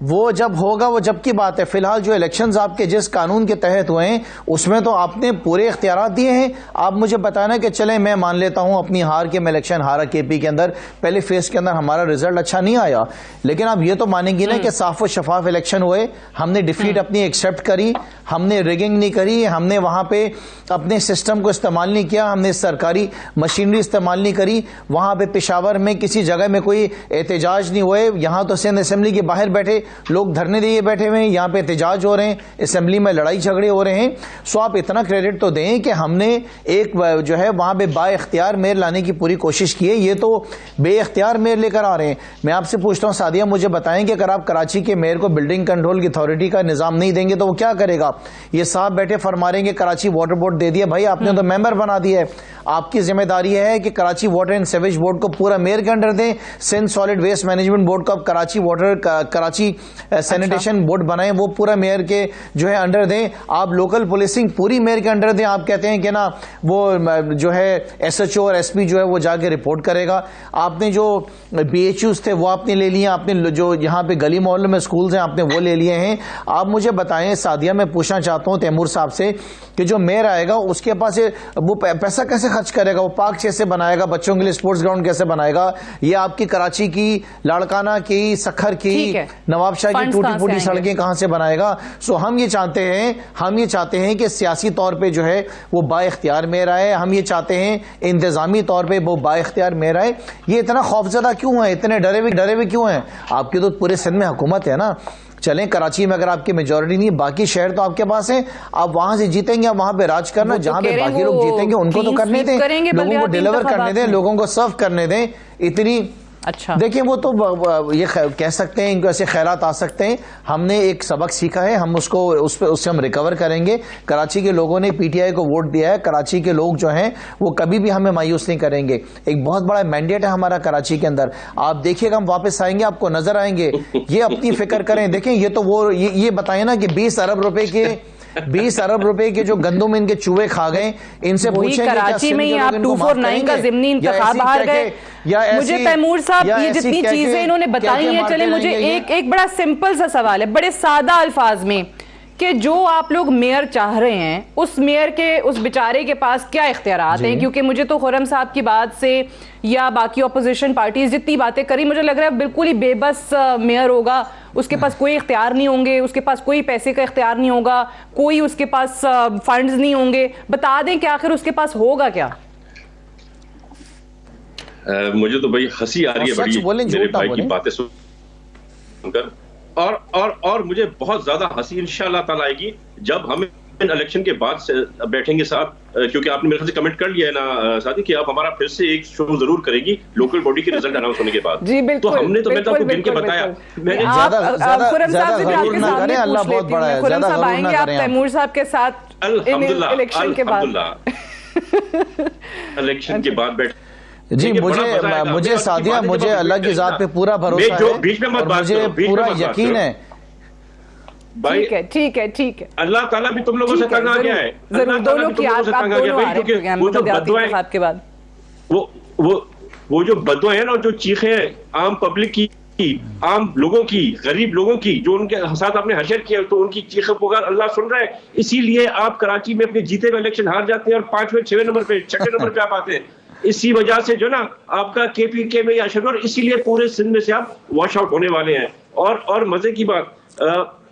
वो जब होगा वो जब की बात है। फिलहाल जो इलेक्शंस आपके जिस कानून के तहत हुए हैं उसमें तो आपने पूरे इख्तियारात दिए हैं। आप मुझे बताना कि चले मैं मान लेता हूं अपनी हार के, मैं इलेक्शन हारा KP के अंदर, पहले फेज के अंदर हमारा रिजल्ट अच्छा नहीं आया, लेकिन आप ये तो मानेंगी ना कि साफ और शफाफ इलेक्शन हुए, हमने डिफीट अपनी एक्सेप्ट करी, हमने रिगिंग नहीं करी, हमने वहां पे अपने सिस्टम को इस्तेमाल नहीं किया, हमने सरकारी मशीनरी इस्तेमाल नहीं करी। वहां पे पेशावर में किसी जगह में कोई एहतजाज नहीं हुए। यहां तो सिंध असेंबली के बाहर बैठे लोग धरने दिए बैठे हुए हैं, यहाँ पे एहतजाज हो रहे हैं, असेंबली में लड़ाई झगड़े हो रहे हैं। सो आप इतना क्रेडिट तो दें कि हमने एक जो है वहां पे बाइख्तियार मेयर लाने की पूरी कोशिश की है, ये तो बेइख्तियार मेयर लेकर आ रहे हैं। मैं आपसे पूछता हूं सादिया, मुझे बताएं कि अगर आप कराची के मेयर को बिल्डिंग कंट्रोल की अथॉरिटी का निजाम नहीं देंगे तो वो क्या करेगा? ये साहब बैठे फरमाएंगे कराची वाटर बोर्ड दे दिया, भाई आपने तो मेंबर बना दिया है, आपकी जिम्मेदारी है कि Karachi water and sewage board को पूरा मेयर के अंडर दें, Sindh solid waste management board को अब कराची सैनिटेशन बोर्ड बनाए वो पूरा मेयर के जो है अंडर दें, आप लोकल पुलिसिंग पूरी मेयर के अंडर दें। आप कहते हैं कि ना वो जो है एसएचओ और एसपी जो है वो जाके रिपोर्ट करेगा। आपने जो बीएचयूज थे वो आपने ले लिए, आपने जो यहाँ पे गली मोहल्ले में स्कूल्स हैं आपने वो ले लिए हैं। आप मुझे बताएं सादिया, मैं पूछना चाहता हूँ तैमूर साहब से कि जो मेयर आएगा उसके पास वो पैसा कैसे खर्च करेगा, वो पार्क कैसे बनाएगा, बच्चों के लिए स्पोर्ट्स ग्राउंड कैसे बनाएगा, ये आपकी कराची की, लाड़काना की, सखर की, नवाबशाह की टूटी फूटी सड़कें कहां से बनाएगा। सो हम ये चाहते हैं कि सियासी तौर पे जो है वो बाइख्तियार मेयर आए, हम ये चाहते हैं इंतजामी तौर पे वो बाइख्तियार मेयर आए। ये इतना खौफजदा क्यों है, इतने डरे हुए क्यों हैं? आपकी तो पूरे सिंध में हुकूमत है ना। चलें कराची में अगर आपकी मेजोरिटी नहीं, बाकी शहर तो आपके पास है, आप वहां से जीतेंगे, आप वहां पे राज करना, जहां पे बाकी लोग जीतेंगे उनको तो करने दें, लोगों को डिलीवर करने दें, लोगों को सर्व करने दें। इतनी अच्छा देखिए वो तो ये कह सकते हैं, इनको ऐसे खैरात आ सकते हैं। हमने एक सबक सीखा है, हम उससे हम रिकवर करेंगे। कराची के लोगों ने पीटीआई को वोट दिया है, कराची के लोग जो हैं वो कभी भी हमें मायूस नहीं करेंगे। एक बहुत बड़ा मैंडेट है हमारा कराची के अंदर। आप देखिएगा हम वापस आएंगे, आपको नजर आएंगे। ये अपनी फिक्र करें। देखें ये तो वो ये बताए ना कि 20 अरब रुपए के जो गंदुम इनके चूहे खा गए, इनसे पूछेंगे कराची में ही आप 249 का ज़िमनी इंतखाब हार गए। मुझे तैमूर साहब ये जितनी चीजें इन्होंने बताई हैं, चले मुझे एक बड़ा सिंपल सा सवाल है, बड़े सादा अल्फाज में, कि जो आप लोग मेयर चाह रहे हैं उस मेयर के उस बेचारे के पास क्या इख्तियारात हैं? क्योंकि मुझे तो खुर्रम साहब की बात से या बाकी ऑपोजिशन पार्टीज जितनी बातें करी, मुझे लग रहा है बिल्कुल ही बेबस मेयर होगा। उसके पास कोई इख्तियार नहीं होंगे, उसके पास कोई पैसे का इख्तियार नहीं होगा, कोई उसके पास फंड्स नहीं होंगे। बता दें कि आखिर उसके पास होगा क्या? मुझे तो भाई हंसी आ रही है बड़ी मेरे भाई की बातें सुनकर, और मुझे बहुत ज्यादा हंसी इंशाल्लाह ताला आएगी जब हम इलेक्शन के बाद से बैठेंगे साहब, क्योंकि आपने मेरे ख्याल से कमेंट कर लिया है ना साथी कि आप हमारा फिर से एक शो जरूर करेंगी लोकल बॉडी के रिजल्ट अनाउंस होने के बाद। जी बिल्कुल, तो हमने तो मैं आपको गिन के बताया, मैंने अल्लाह बहुत बड़ा है, ज्यादा जरूर ना करें तैमूर साहब के साथ इलेक्शन के बाद इलेक्शन के बाद बैठ जी। मुझे सादिया, मुझे अल्लाह की जात पे पूरा भरोसा है, बीच में मत बात मुझे पूरा यकीन है। ठीक है अल्लाह ताला भी तुम लोगों से तंग आ गया है, जरूर दोनों की आप दोनों आ रहे हैं वो जो बददुआएं आपके बाद, वो जो बददुआएं हैं ना, जो चीखें हैं आम पब्लिक की, आम लोगों की, गरीब लोगों की, जो उनके साथ आपने हशर किया, तो उनकी चीखें पुकार अल्लाह सुन रहा है। इसीलिए आप कराची में अपने जीते हुए इलेक्शन हार जाते हैं और 5वें 6वें नंबर पे 6ठे नंबर पे आप आते हैं। इसी वजह से जो ना आपका केपीके में या शगर, इसीलिए पूरे सिंध में से आप वॉश आउट होने वाले हैं। और मजे की बात,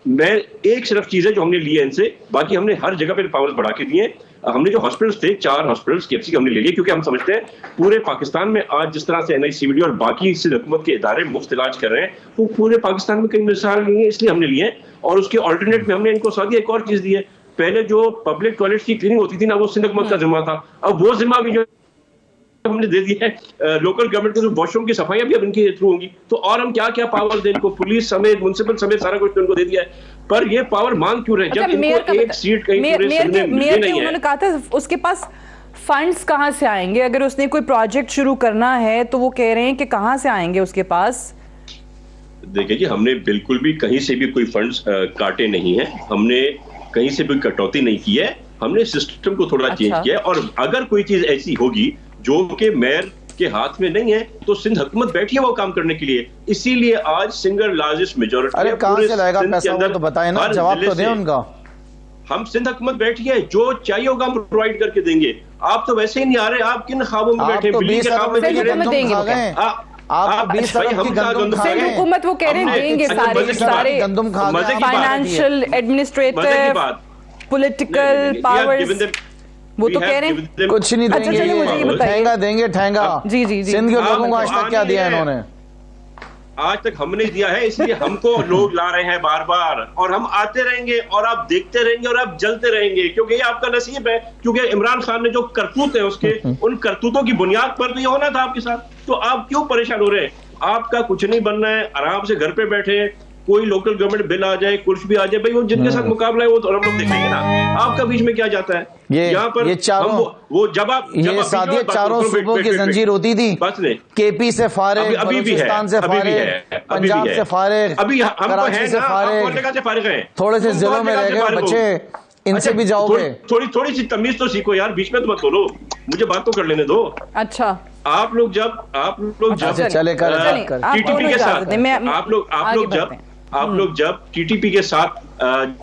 मैं एक सिर्फ चीज है जो हमने ली है इनसे, बाकी हमने हर जगह पे पावर्स बढ़ा के दिए। हमने जो हॉस्पिटल्स थे 4 हॉस्पिटल्स केएफसी हमने ले लिए, क्योंकि हम समझते हैं पूरे पाकिस्तान में आज जिस तरह से एनआईसीवीडी और बाकी सिंध हुकूमत के इदारे मुफ्त इलाज कर रहे हैं, वो पूरे पाकिस्तान में कई मिसाल नहीं है, इसलिए हमने लिए। और उसके ऑल्टरनेट में हमने इनको साथ एक और चीज दी है, पहले जो पब्लिक टॉयलेट्स की क्लीनिंग होती थी ना, वो सिंध हुकूमत का जिम्मा था, अब वो जिम्मा भी जो हमने दे दिया है लोकल गवर्नमेंट के, वॉशरूम की सफाई भी अब इनके थ्रू होंगी। तो और हम क्या क्या पावर दें इनको, पुलिस समेत, म्युनिसिपल समेत सारा कुछ तो इनको दे दिया है। पर ये पावर मांग क्यों रहे जब इनको एक सीट कहीं पूरे सिंध में नहीं है? उन्होंने कहा था उसके पास फंड्स कहां से आएंगे, अगर उसने कोई प्रोजेक्ट शुरू करना है तो वो कह रहे हैं कि कहां से आएंगे उसके पास। देखिए जी, हमने बिल्कुल भी कहीं से भी कोई फंड्स काटे नहीं है, हमने कहीं से भी कटौती नहीं की है, हमने सिस्टम को थोड़ा चेंज किया है। और अगर कोई चीज ऐसी होगी जो कि मेयर के हाथ में नहीं है, तो सिंध हुकूमत बैठी है वो काम करने के लिए। इसीलिए आज सिंगल लार्जेस्ट मेजॉरिटी है। कहां से लाएगा पैसा, वो तो बताएं ना, जवाब तो दें उनका। हम सिंध हुकूमत बैठी है, जो चाहिए होगा हम प्रोवाइड करके देंगे। आप तो वैसे ही नहीं आ रहे, आप किन ख्वाबों में बैठे, बिल्ली के ख्वाब में बैठे। आप 20 अरब की गंदुम खा गए। हुकूमत वो कह रहे हैं देंगे सारे गंदुम खा गए। फाइनेंशियल, एडमिनिस्ट्रेटिव, पॉलिटिकल पावर्स वो तो कह रहे हैं कुछ नहीं देंगे। अच्छा मुझे ये बताइए, ठेंगा देंगे, ठेंगा। जी सिंध के लोगों को आज तक क्या दिया इन्होंने? आज तक हमने दिया है, इसलिए हमको लोग ला रहे हैं बार बार, और हम आते रहेंगे और आप देखते रहेंगे और आप जलते रहेंगे, क्योंकि ये आपका नसीब है। क्योंकि इमरान खान ने जो करतूत है उसके, उन करतूतों की बुनियाद पर तो ये होना था आपके साथ। तो आप क्यों परेशान हो रहे हैं? आपका कुछ नहीं बनना है, आराम से घर पे बैठे कोई लोकल गवर्नमेंट बिल आ जाए, कुछ भी आ जाए, भाई वो जिनके साथ मुकाबला है वो तो हम लोग देख लेंगे ना, आपका बीच में क्या जाता है? यहाँ पर ये चारों वो जब आप सादिया चारों सूबों की जंजीर होती थी, बस नहीं, केपी से फारिग, बलूचिस्तान से फारिग, पंजाब से फारिग, अभी कराची से फारिग, थोड़े से जिलों में रह गए बच्चे, इनसे भी जाओगे? थोड़ी सी तमीज तो सीखो यार, बीच में तो मत बोलो, मुझे बात तो कर लेने दो। अच्छा, आप लोग जब चले टीटीपी के साथ आप लोग जब टीटीपी के साथ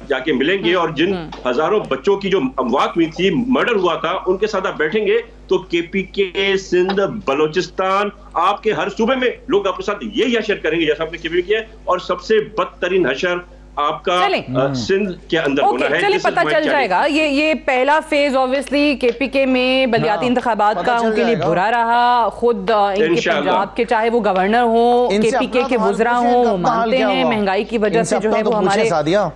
जाके मिलेंगे और जिन हजारों बच्चों की जो अमवात हुई थी, मर्डर हुआ था, उनके साथ आप बैठेंगे तो केपीके, सिंध, बलोचिस्तान, आपके हर सूबे में लोग आपके साथ यही हशर करेंगे जैसा आपने केपी किया, और सबसे बदतरीन हशर आपका सिंध के अंदर होना है। चलिए पता चल जाएगा। ये पहला फेज ऑब्वियसली केपीके में बलदियाती इंतखाबात का उनके लिए बुरा रहा। खुद इनके पंजाब के चाहे वो गवर्नर हो, केपीके के वुज़रा हो, मानते हैं महंगाई की वजह से जो है वो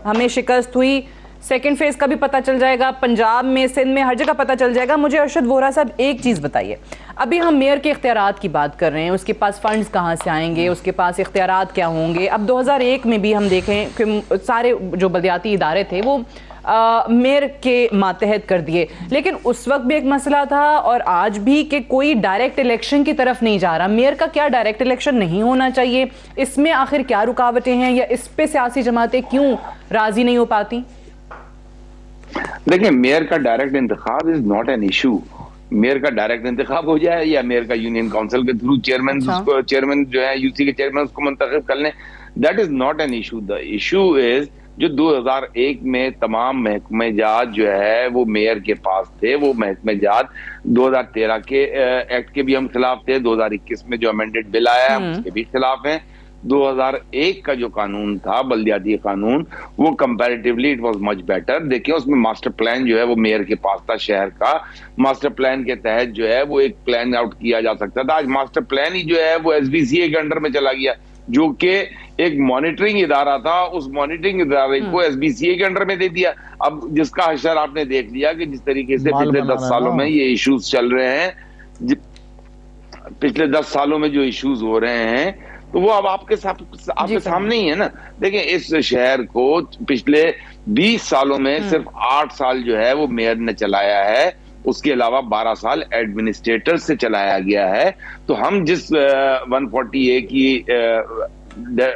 हमें शिकस्त हुई। सेकंड फेज का भी पता चल जाएगा, पंजाब में, सिंध में, हर जगह पता चल जाएगा। मुझे अरशद वोहरा साहब एक चीज़ बताइए, अभी हम मेयर के इख्तियारात की बात कर रहे हैं, उसके पास फंड्स कहाँ से आएंगे, उसके पास इख्तियारात क्या होंगे। अब 2001 में भी हम देखें कि सारे जो बलदियाती इदारे थे वो मेयर के मातहत कर दिए, लेकिन उस वक्त भी एक मसला था और आज भी कि कोई डायरेक्ट इलेक्शन की तरफ नहीं जा रहा। मेयर का क्या डायरेक्ट इलेक्शन नहीं होना चाहिए? इसमें आखिर क्या रुकावटें हैं, या इस पे सियासी जमातें क्यों राजी नहीं हो पाती? देखिए, मेयर का डायरेक्ट इंतखाब is not an issue. Mayor का डायरेक्ट इंतखाब हो जाए या मेयर का यूनियन काउंसिल के थ्रू चेयरमैन जो है यूसी के चेयरमैन उसको मुंतखब कर लें, that is not an issue. The issue is जो 2001 में तमाम महकमे जात जो है वो मेयर के पास थे, वो महकमे जात 2013 के एक्ट के भी हम खिलाफ थे, 2021 में जो अमेंडेड बिल आया हम उसके भी खिलाफ हैं। 2001 का जो कानून था बल्दियाती कानून, वो comparatively it was much better. देखिए, उसमें मास्टर प्लान जो है वो मेयर के पास था, शहर का मास्टर प्लान के तहत जो है वो एक प्लान आउट किया जा सकता था। आज मास्टर प्लान ही जो है वो एसबीसीए के अंडर में चला गया, जो कि एक मॉनिटरिंग इदारा था, उस मॉनिटरिंग इदारे को एसबीसीए के अंडर में दे दिया। अब जिसका हशर आपने देख लिया कि जिस तरीके से पिछले 10 सालों में ये इश्यूज चल रहे हैं, पिछले 10 सालों में जो इश्यूज हो रहे हैं, तो वो अब आपके सामने ही है ना। देखिए, इस शहर को पिछले 20 सालों में सिर्फ 8 साल जो है वो मेयर ने चलाया है, उसके अलावा 12 साल एडमिनिस्ट्रेटर से चलाया गया है। तो हम जिस 140A की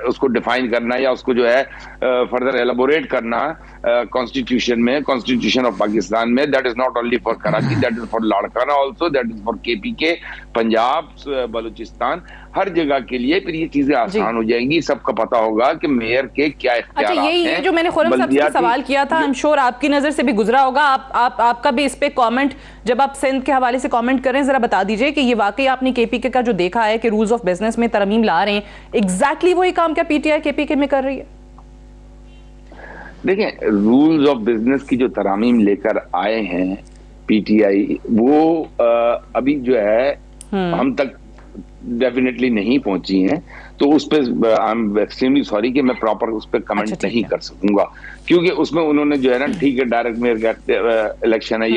उसको डिफाइन करना या उसको जो है फर्दर एलाबोरेट करना कॉन्स्टिट्यूशन में, कॉन्स्टिट्यूशन ऑफ पाकिस्तान में, that is not only for Karachi, that is for Larkana also, that is for KPK, Punjab, Balochistan, हर जगह के लिए। फिर ये चीजें आसान हो जाएंगी, सबका पता होगा कि मेयर के क्या इख्तियारात हैं। अच्छा, ये जो मैंने खुर्रम साहब से सवाल किया था, आई एम श्योर आपकी नजर से भी गुजरा होगा। आपका भी इस पे कमेंट, जब आप सिंध के हवाले से कमेंट करें, जरा बता दीजिए कि ये वाकई आपने केपीके का जो देखा है कि रूल्स ऑफ बिजनेस में तरमीम ला रहे हैं, एग्जैक्टली वही काम क्या पीटीआई केपीके में कर रही है? देखिए, रूल्स ऑफ बिजनेस की जो तरमीम लेकर आए हैं पीटीआई, वो अभी जो है हम तक डेफिनेटली नहीं पहुंची हैं, तो उस पर आई एम एक्सट्रीमली सॉरी कि मैं प्रॉपर उस पर कमेंट नहीं कर सकूंगा, क्योंकि उसमें उन्होंने जो है ना, ठीक है डायरेक्ट मेयर का इलेक्शन है,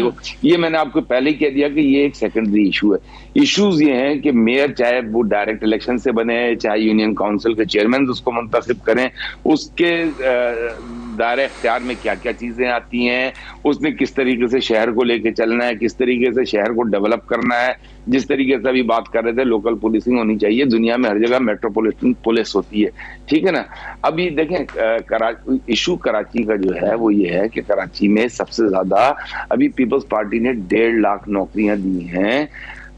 ये मैंने आपको पहले ही कह दिया कि ये एक सेकेंडरी इशू है। इश्यूज ये हैं कि मेयर चाहे वो डायरेक्ट इलेक्शन से बने, चाहे यूनियन काउंसिल के चेयरमैन उसको मुंतखब करें, उसके दायरे इख्तियार में क्या क्या चीजें आती हैं, उसने किस तरीके से शहर को लेके चलना है, किस तरीके से शहर को डेवलप करना है। जिस तरीके से अभी बात कर रहे थे, लोकल पुलिसिंग होनी चाहिए, दुनिया में हर जगह मेट्रोपॉलिटन पुलिस होती है, ठीक है ना। अभी देखें, इशू कराची का जो है वो ये है कि कराची में सबसे ज्यादा अभी पीपल्स पार्टी ने 1.5 लाख नौकरियां दी हैं,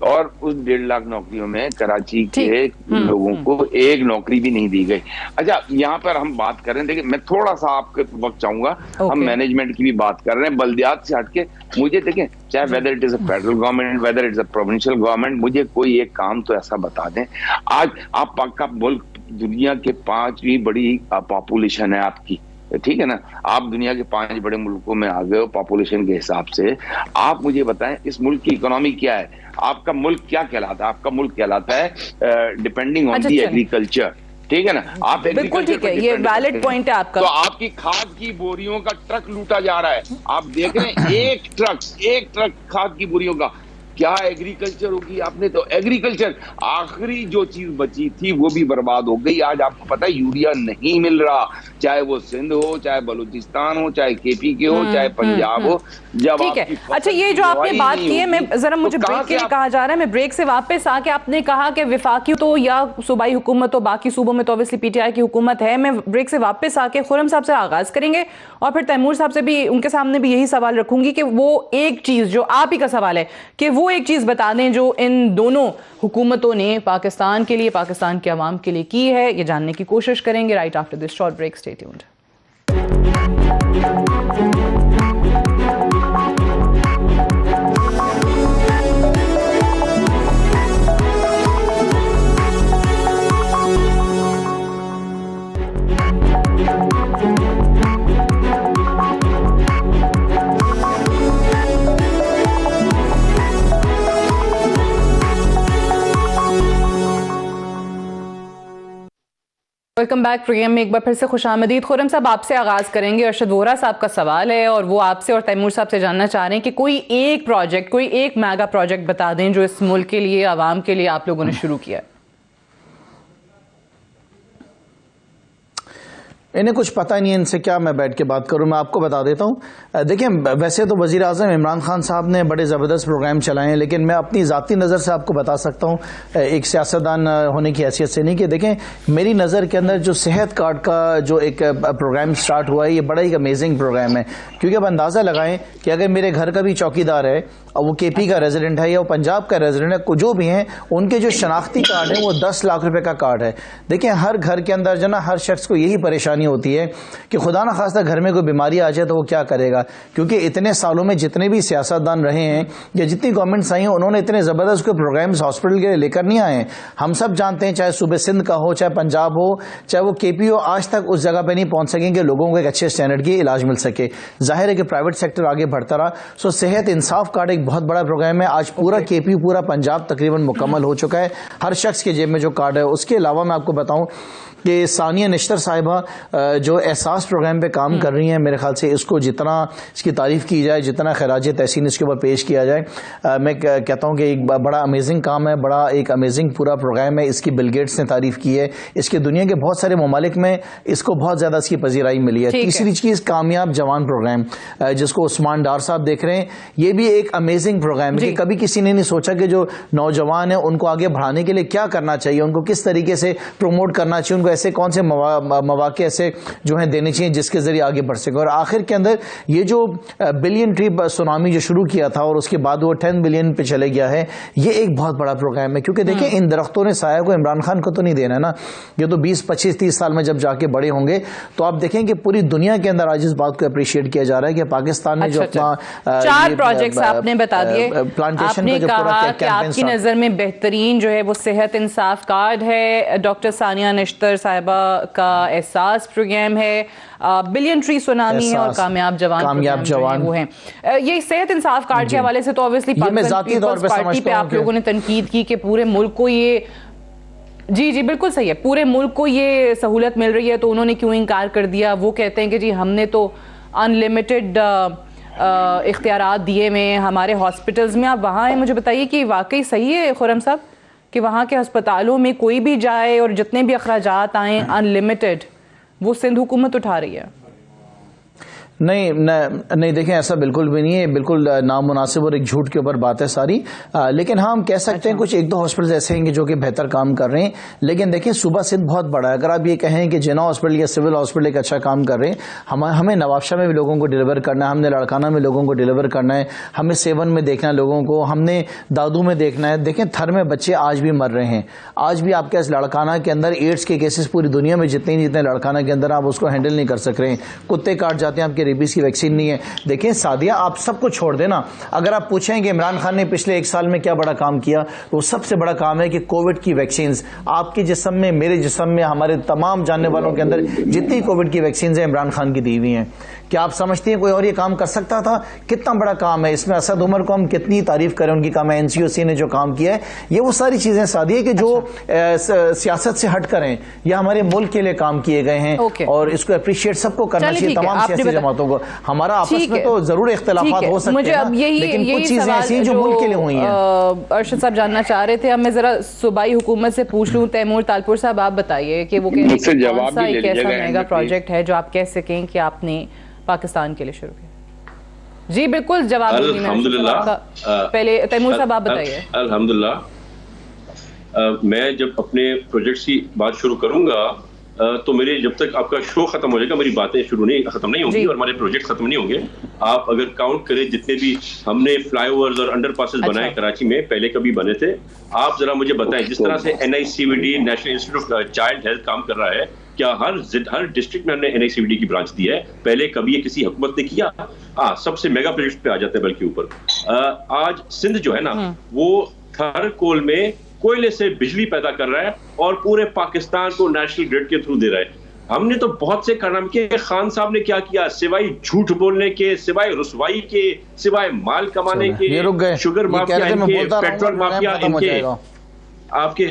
और उस 1.5 लाख नौकरियों में कराची के लोगों को एक नौकरी भी नहीं दी गई। अच्छा, यहाँ पर हम बात कर रहे हैं, देखिए मैं थोड़ा सा आपके वक्त चाहूंगा, हम मैनेजमेंट की भी बात कर रहे हैं, बल्दियात से हटके मुझे देखें, चाहे whether it is a federal government, whether it is a provincial government, मुझे कोई एक काम तो ऐसा बता दें। आज आप का मुल्क दुनिया के 5वीं बड़ी पॉपुलेशन है आपकी, ठीक है ना, आप दुनिया के 5 बड़े मुल्कों में आ गए हो पॉपुलेशन के हिसाब से। आप मुझे बताएं, इस मुल्क की इकोनॉमी क्या है? आपका मुल्क क्या कहलाता है? आपका मुल्क कहलाता है डिपेंडिंग ऑन दी एग्रीकल्चर, ठीक है ना। आप बिल्कुल ठीक है, ये वैलिड पॉइंट है आपका। तो आपकी खाद की बोरियों का ट्रक लूटा जा रहा है, आप देख रहे हैं, एक ट्रक खाद की बोरियों का क्या एग्रीकल्चर होगी? आपने तो एग्रीकल्चर, आखिरी जो चीज बची थी वो भी बर्बाद हो गई। आज आपको पता है यूरिया नहीं मिल रहा, चाहे वो सिंध हो, चाहे बलूचिस्तान हो, चाहे केपी के हो, चाहे पंजाब हो। जब ठीक है, अच्छा ये जो आपने बात की है, मैं जरा मुझे ब्रेक के लिए कहा जा रहा है, मैं ब्रेक से वापस आके आपने कहा कि विफाकी तो या सूबाई हुकूमत हो, बाकी सूबों में तो ऑब्वियसली पीटीआई की हुकूमत है। मैं ब्रेक से वापस आके खुर्रम साहब से आगाज करेंगे और फिर तैमूर साहब से भी, उनके सामने भी यही सवाल रखूंगी कि वो एक चीज जो आप ही का सवाल है कि वो एक चीज बता दें जो इन दोनों हुकूमतों ने पाकिस्तान के लिए, पाकिस्तान के अवाम के लिए की है। ये जानने की कोशिश करेंगे right after this short break. Stay tuned. Welcome back. Programme में एक बार फिर से खुशामदीद। खुर्रम साहब आपसे आगाज करेंगे। अरशद वोहरा साहब का सवाल है और वो आपसे और तैमूर साहब से जानना चाह रहे हैं कि कोई एक प्रोजेक्ट, कोई एक मेगा प्रोजेक्ट बता दें जो इस मुल्क के लिए, आवाम के लिए आप लोगों ने शुरू किया है। इन्हें कुछ पता नहीं है, इनसे क्या मैं बैठ के बात करूं। मैं आपको बता देता हूं। देखिए, वैसे तो वजीर आज़म इमरान खान साहब ने बड़े ज़बरदस्त प्रोग्राम चलाए हैं, लेकिन मैं अपनी ज़ाती नज़र से आपको बता सकता हूं, एक सियासतदान होने की हैसियत से नहीं, कि देखें मेरी नज़र के अंदर जो सेहत कार्ड का जो एक प्रोग्राम स्टार्ट हुआ है, ये बड़ा ही अमेजिंग प्रोग्राम है। क्योंकि अब अंदाज़ा लगाएं कि अगर मेरे घर का भी चौकीदार है और वो केपी का रेजिडेंट है या वो पंजाब का रेजिडेंट है, जो भी हैं, उनके जो शनाख्ती कार्ड है वो 10 लाख रुपए का कार्ड है। देखिए, हर घर के अंदर जो ना, हर शख्स को यही परेशानी होती है कि खुदा ना खास्ता घर में कोई बीमारी आ जाए तो वो क्या करेगा। क्योंकि इतने सालों में जितने भी सियासतदान रहे हैं या जितनी गवर्नमेंट्स आई हैं, उन्होंने इतने ज़बरदस्त कोई प्रोग्राम्स हॉस्पिटल के लिए लेकर नहीं आए हैं। हम सब जानते हैं, चाहे सूबे सिंध का हो, चाहे पंजाब हो, चाहे वो केपी हो, आज तक उस जगह पर नहीं पहुंच सकेंगे लोगों को एक अच्छे स्टैंडर्ड की इलाज मिल सके। जाहिर है कि प्राइवेट सेक्टर आगे बढ़ता रहा। सो सेहत इंसाफ कार्ड एक बहुत बड़ा प्रोग्राम है। आज पूरा केपी, पूरा पंजाब तकरीबन मुकम्मल हो चुका है, हर शख्स के जेब में जो कार्ड है। उसके अलावा मैं आपको बताऊं कि सानिया निश्तर साहिबा जो एहसास प्रोग्राम पे काम कर रही हैं, मेरे ख्याल से इसको जितना इसकी तारीफ की जाए, जितना खराज तहसीन इसके ऊपर पेश किया जाए, मैं कहता हूं कि एक बड़ा अमेजिंग काम है, बड़ा एक अमेजिंग पूरा प्रोग्राम है। इसकी बिल गेट्स ने तारीफ की है, इसके दुनिया के बहुत सारे ममालिक में इसको बहुत ज़्यादा इसकी पजीराई मिली है। तीसरी चीज़, कामयाब जवान प्रोग्राम, जिसको उस्मान डार साहब देख रहे हैं, ये भी एक अमेजिंग प्रोग्राम है कि कभी किसी ने नहीं सोचा कि जो नौजवान है उनको आगे बढ़ाने के लिए क्या करना चाहिए, उनको किस तरीके से प्रमोट करना चाहिए, ऐसे कौन से मौके ऐसे जो हैं देने चाहिए जिसके जरिए आगे बढ़ सके। और आखिर के अंदर ये जो बिलियन ट्री सुनामी जो शुरू किया था और उसके बाद वो 10 बिलियन पे चले गया है, ये एक बहुत बड़ा प्रोग्राम है। क्योंकि देखिए, इन दरख्तों ने साया को इमरान खान को तो नहीं देना है ना, ये तो 20, 25, 30 साल में जब जाके बड़े होंगे तो आप देखें कि पूरी दुनिया के अंदर आज इस बात को अप्रिशिएट किया जा रहा है कि पाकिस्तान ने जो अपना 4 प्रोजेक्ट्स आपने बता दिए, प्लांटेशन आपने कहा कि आपकी नजर में बेहतरीन जो है वो सेहत इंसाफ कार्ड है, डॉक्टर सानिया निश्तर साहिबा का एहसास प्रोग्राम है, बिलियन ट्री सुनामी है और कामयाब जवान वो हैं। ये सेहत इंसाफ कार्ड के हवाले से तो ऑब्वियसली पार्टी पे आप लोगों ने तनकीद की कि पूरे मुल्क को ये, जी बिल्कुल सही है, पूरे मुल्क को ये सहूलत मिल रही है, तो उन्होंने क्यों इनकार कर दिया। वो कहते हैं कि जी हमने तो अनलिमिटेड इख्तियारात दिए हुए हैं हमारे हॉस्पिटल्स में। आप वहाँ हैं, मुझे बताइए कि वाकई सही है खुर्रम साहब कि वहाँ के अस्पतालों में कोई भी जाए और जितने भी अखराजात आए अनलिमिटेड, वो सिंध हुकूमत उठा रही है? नहीं, देखें ऐसा बिल्कुल भी नहीं है, बिल्कुल नामुनासिब और एक झूठ के ऊपर बात है सारी। लेकिन हाँ, हम कह सकते हैं कुछ 1-2 हॉस्पिटल ऐसे हैं जो कि बेहतर काम कर रहे हैं। लेकिन देखिए, सूबा सिंध बहुत बड़ा है। अगर आप ये कहें कि जिना हॉस्पिटल या सिविल हॉस्पिटल एक अच्छा काम कर रहे हैं, हमें नवाबशाह में भी लोगों को डिलीवर करना है, हमने लड़काना में लोगों को डिलीवर करना है, हमें सेवन में देखना है लोगों को, हमने दादू में देखना है। देखें, थर में बच्चे आज भी मर रहे हैं। आज भी आपके इस लड़काना के अंदर एड्स के केसेस पूरी दुनिया में जितने लड़काना के अंदर आप उसको हैंडल नहीं कर सक रहे हैं। कुत्ते काट जाते हैं, आपके रेबीज की वैक्सीन नहीं है। देखिए सादिया, आप सबको छोड़ देना, अगर आप पूछें कि इमरान खान ने पिछले 1 साल में क्या बड़ा काम किया, तो सबसे बड़ा काम है कि कोविड की वैक्सीन आपके जिस्म में, मेरे जिस्म में, हमारे तमाम जानने वालों के अंदर जितनी कोविड की वैक्सीन है इमरान खान की दी हुई हैं। क्या आप समझते हैं कोई और ये काम कर सकता था? कितना बड़ा काम है इसमें। असद उमर को हम कितनी तारीफ करें, उनकी काम है, एनसीओसी ने जो काम किया है, ये वो सारी चीजें सादिया कि जो सियासत से हट करें या हमारे मुल्क के लिए काम किए गए हैं और इसको अप्रिशिएट सबको करना चाहिए, तमाम सियासी जमातों बातों को। हमारा आपस ठीक में है, तो जरूर इख्तिलाफात हो सकते मुझे हैं अब ना, लेकिन कुछ चीजें ऐसी हैं जो मुल्क के लिए हुई हैं। अरशद साहब जानना चाह रहे थे, अब मैं जरा सूबाई हुकूमत से पूछ लूं। तैमूर तालपुर साहब आप बताइए कि वो कौन सा एक ऐसा मेगा प्रोजेक्ट है जो आप कह सकें कि आपने पाकिस्तान के लिए शुरू किया? जी बिल्कुल, जवाब अल्हम्दुलिल्लाह। पहले तैमूर साहब आप बताइए। अल्हम्दुलिल्लाह, मैं जब अपने प्रोजेक्ट्स की बात शुरू करूंगा तो मेरे जब तक आपका शो खत्म हो जाएगा मेरी बातें खत्म नहीं होंगी और हमारे प्रोजेक्ट खत्म नहीं होंगे। आप अगर काउंट करें जितने भी हमने फ्लाईओवर्स और अंडरपासेस बनाए कराची में, पहले कभी बने थे, आप जरा मुझे बताएं जिस तरह से NICVD national institute of child health काम कर रहा है, क्या हर डिस्ट्रिक्ट में हमने NICVD की ब्रांच दी है? पहले कभी ये किसी हुकूमत ने किया? सबसे मेगा प्रोजेक्ट पे आ जाते हैं बल्कि ऊपर। आज सिंध जो है ना वो थर कोल में कोयले से बिजली पैदा कर रहा है और पूरे पाकिस्तान को नेशनल ग्रिड के थ्रू दे रहा है। हमने तो बहुत से कारनामे किए। खान साहब ने क्या किया? सिवाय झूठ बोलने के, सिवाय रुसवाई के, सिवाय माल कमाने के, शुगर माफिया इनके, पेट्रोल माफिया इनके, आपके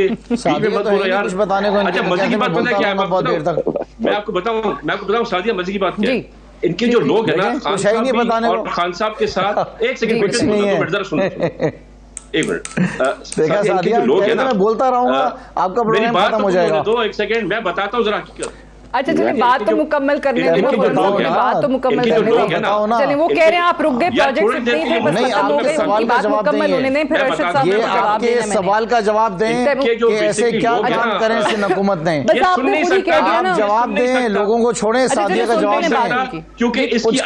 बीच में मत बोलो यार। अच्छा, मजे की बात पता है क्या है? मैं आपको बताऊं सादिया, मजे की बात क्या है? इनके जो लोग है ना खान साहब और खान साहब के साथ, एक सेकंड जरा सुनो, एक मिनट, इनके जो लोग है ना, मैं बोलता रहूंगा आपका प्रोग्राम खत्म हो जाएगा। दो एक सेकंड मैं बताता हूँ जरा हकीकत। अच्छा चलिए, बात तो मुकम्मल करने दो, बात तो मुकम्मल करने दो। चलिए, वो कह रहे हैं आप रुक गए, प्रोजेक्ट नहीं थे, बस खत्म हो गई, उनकी बात मुकम्मल होने दें, फिर अरशद साहब ये आपके सवाल का जवाब दें कि ऐसे क्या काम करें सिंध हुकूमत ने। बस आपने खुद ही कह दिया ना, जवाब दें, लोगों को छोड़ें, सादिया का जवाब दें, क्योंकि इसकी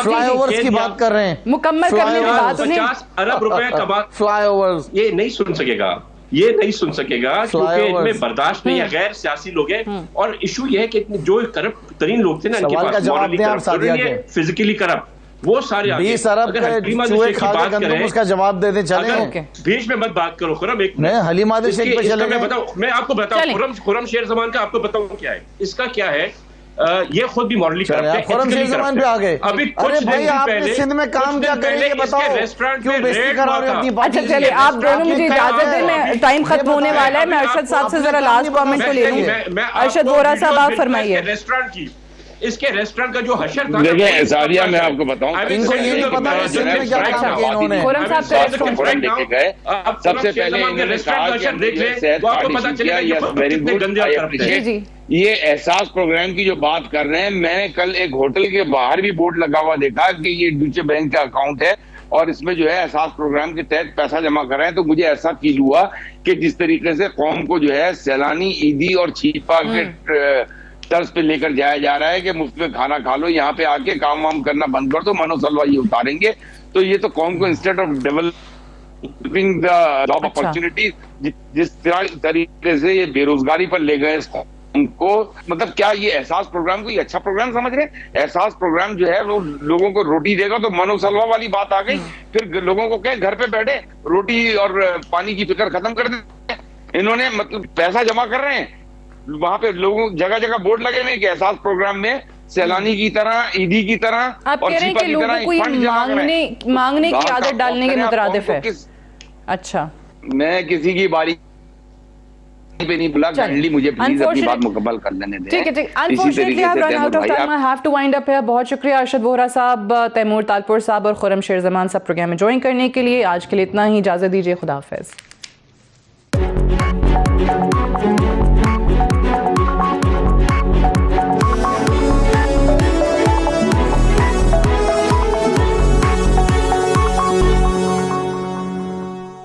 फ्लाईओवर्स की बात कर रहे हैं, मुकम्मल करने की बात उन्हें। 50 अरब रुपए का बात, फ्लाईओवर्स ये नहीं सुन सकेगा, ये नहीं सुन सकेगा क्योंकि इनमें बर्दाश्त नहीं है, गैर सियासी लोग हैं। और इशू ये है कि जो करप्ट तरीन लोग थे ना इनके पास, मॉरली करप्ट, फिजिकली करप्ट, वो सारे 20 अरब चूहे खा के गंदम उसका जवाब दे दे। चले बीच में मत बात करो खुरम, एक हलीमा दे शेख पे चले। मैं आपको बताऊं खुरम शेर जमान का आपको बताऊं क्या है इसका, क्या है ये खुद भी मॉरली करप्ट है। खुरम शेर जमान पे आ गए। अभी अरे भाई आपने सिंध में काम क्या करेंगे बताओ, क्यों बेइज्जती करा रहे हो अपनी पार्टी? अच्छा चलिए, आप दोनों मुझे इजाजत दें, मैं टाइम खत्म होने वाला है, मैं अरशद साहब से जरा लास्ट कमेंट को ले लूं। अरशद वोरा साहब आप फरमाइए। रेस्टोरेंट की, इसके रेस्टोरेंट का जो हशर था, देखिए सादिया, मैं आपको बताऊं, इनको ये नहीं पता है सिंध में क्या काम किया इन्होंने। खुरम साहब का रेस्टोरेंट लेके गए, सबसे पहले इन्होंने कहा कि जी ये एहसास प्रोग्राम की जो बात कर रहे हैं, मैंने कल एक होटल के बाहर भी बोर्ड लगा हुआ देखा कि ये ड्यूचे बैंक का अकाउंट है और इसमें जो है एहसास प्रोग्राम के तहत पैसा जमा कर रहे हैं। तो मुझे ऐसा फील हुआ कि जिस तरीके से कौम को जो है सैलानी, ईदी और छीपा के तर्ज पे लेकर जाया जा रहा है कि मुफ्त में खाना खा लो, यहाँ पे आके काम वाम करना बंद कर दो, मनोसलवा ये उतारेंगे। तो ये तो कौम को instead of developing the job opportunity, जिस तरीके से ये बेरोजगारी पर ले गए उनको, मतलब क्या ये एहसास प्रोग्राम को ये अच्छा प्रोग्राम समझ रहे हैं? एहसास प्रोग्राम जो है वो लोगों को रोटी देगा, तो मनोसलवा वाली बात आ गई। फिर लोगों को कहें घर पे बैठे रोटी और पानी की फिक्र खत्म कर दे। इन्होंने मतलब पैसा जमा कर रहे हैं, वहां पे लोगों जगह जगह बोर्ड लगे हुए कि एहसास प्रोग्राम में सैलानी की तरह, ईदी की तरह आप कह रहे हैं कि लोगों को मांगने की आदत डालने के मुतरादिफ है। अच्छा, मैं किसी की बारी पे नहीं बुला, काइंडली मुझे प्लीज अपनी बात मुकम्मल कर लेने दें। ठीक है, ठीक। Unfortunately I have run out of time, I have to wind up here. बहुत शुक्रिया अरशद वोहरा साहब, तैमूर तालपुर साहब और खुरम शेर जमान साहब प्रोग्राम में ज्वाइन करने के लिए। आज के लिए इतना ही, इजाजत दीजिए, खुदा हाफिज।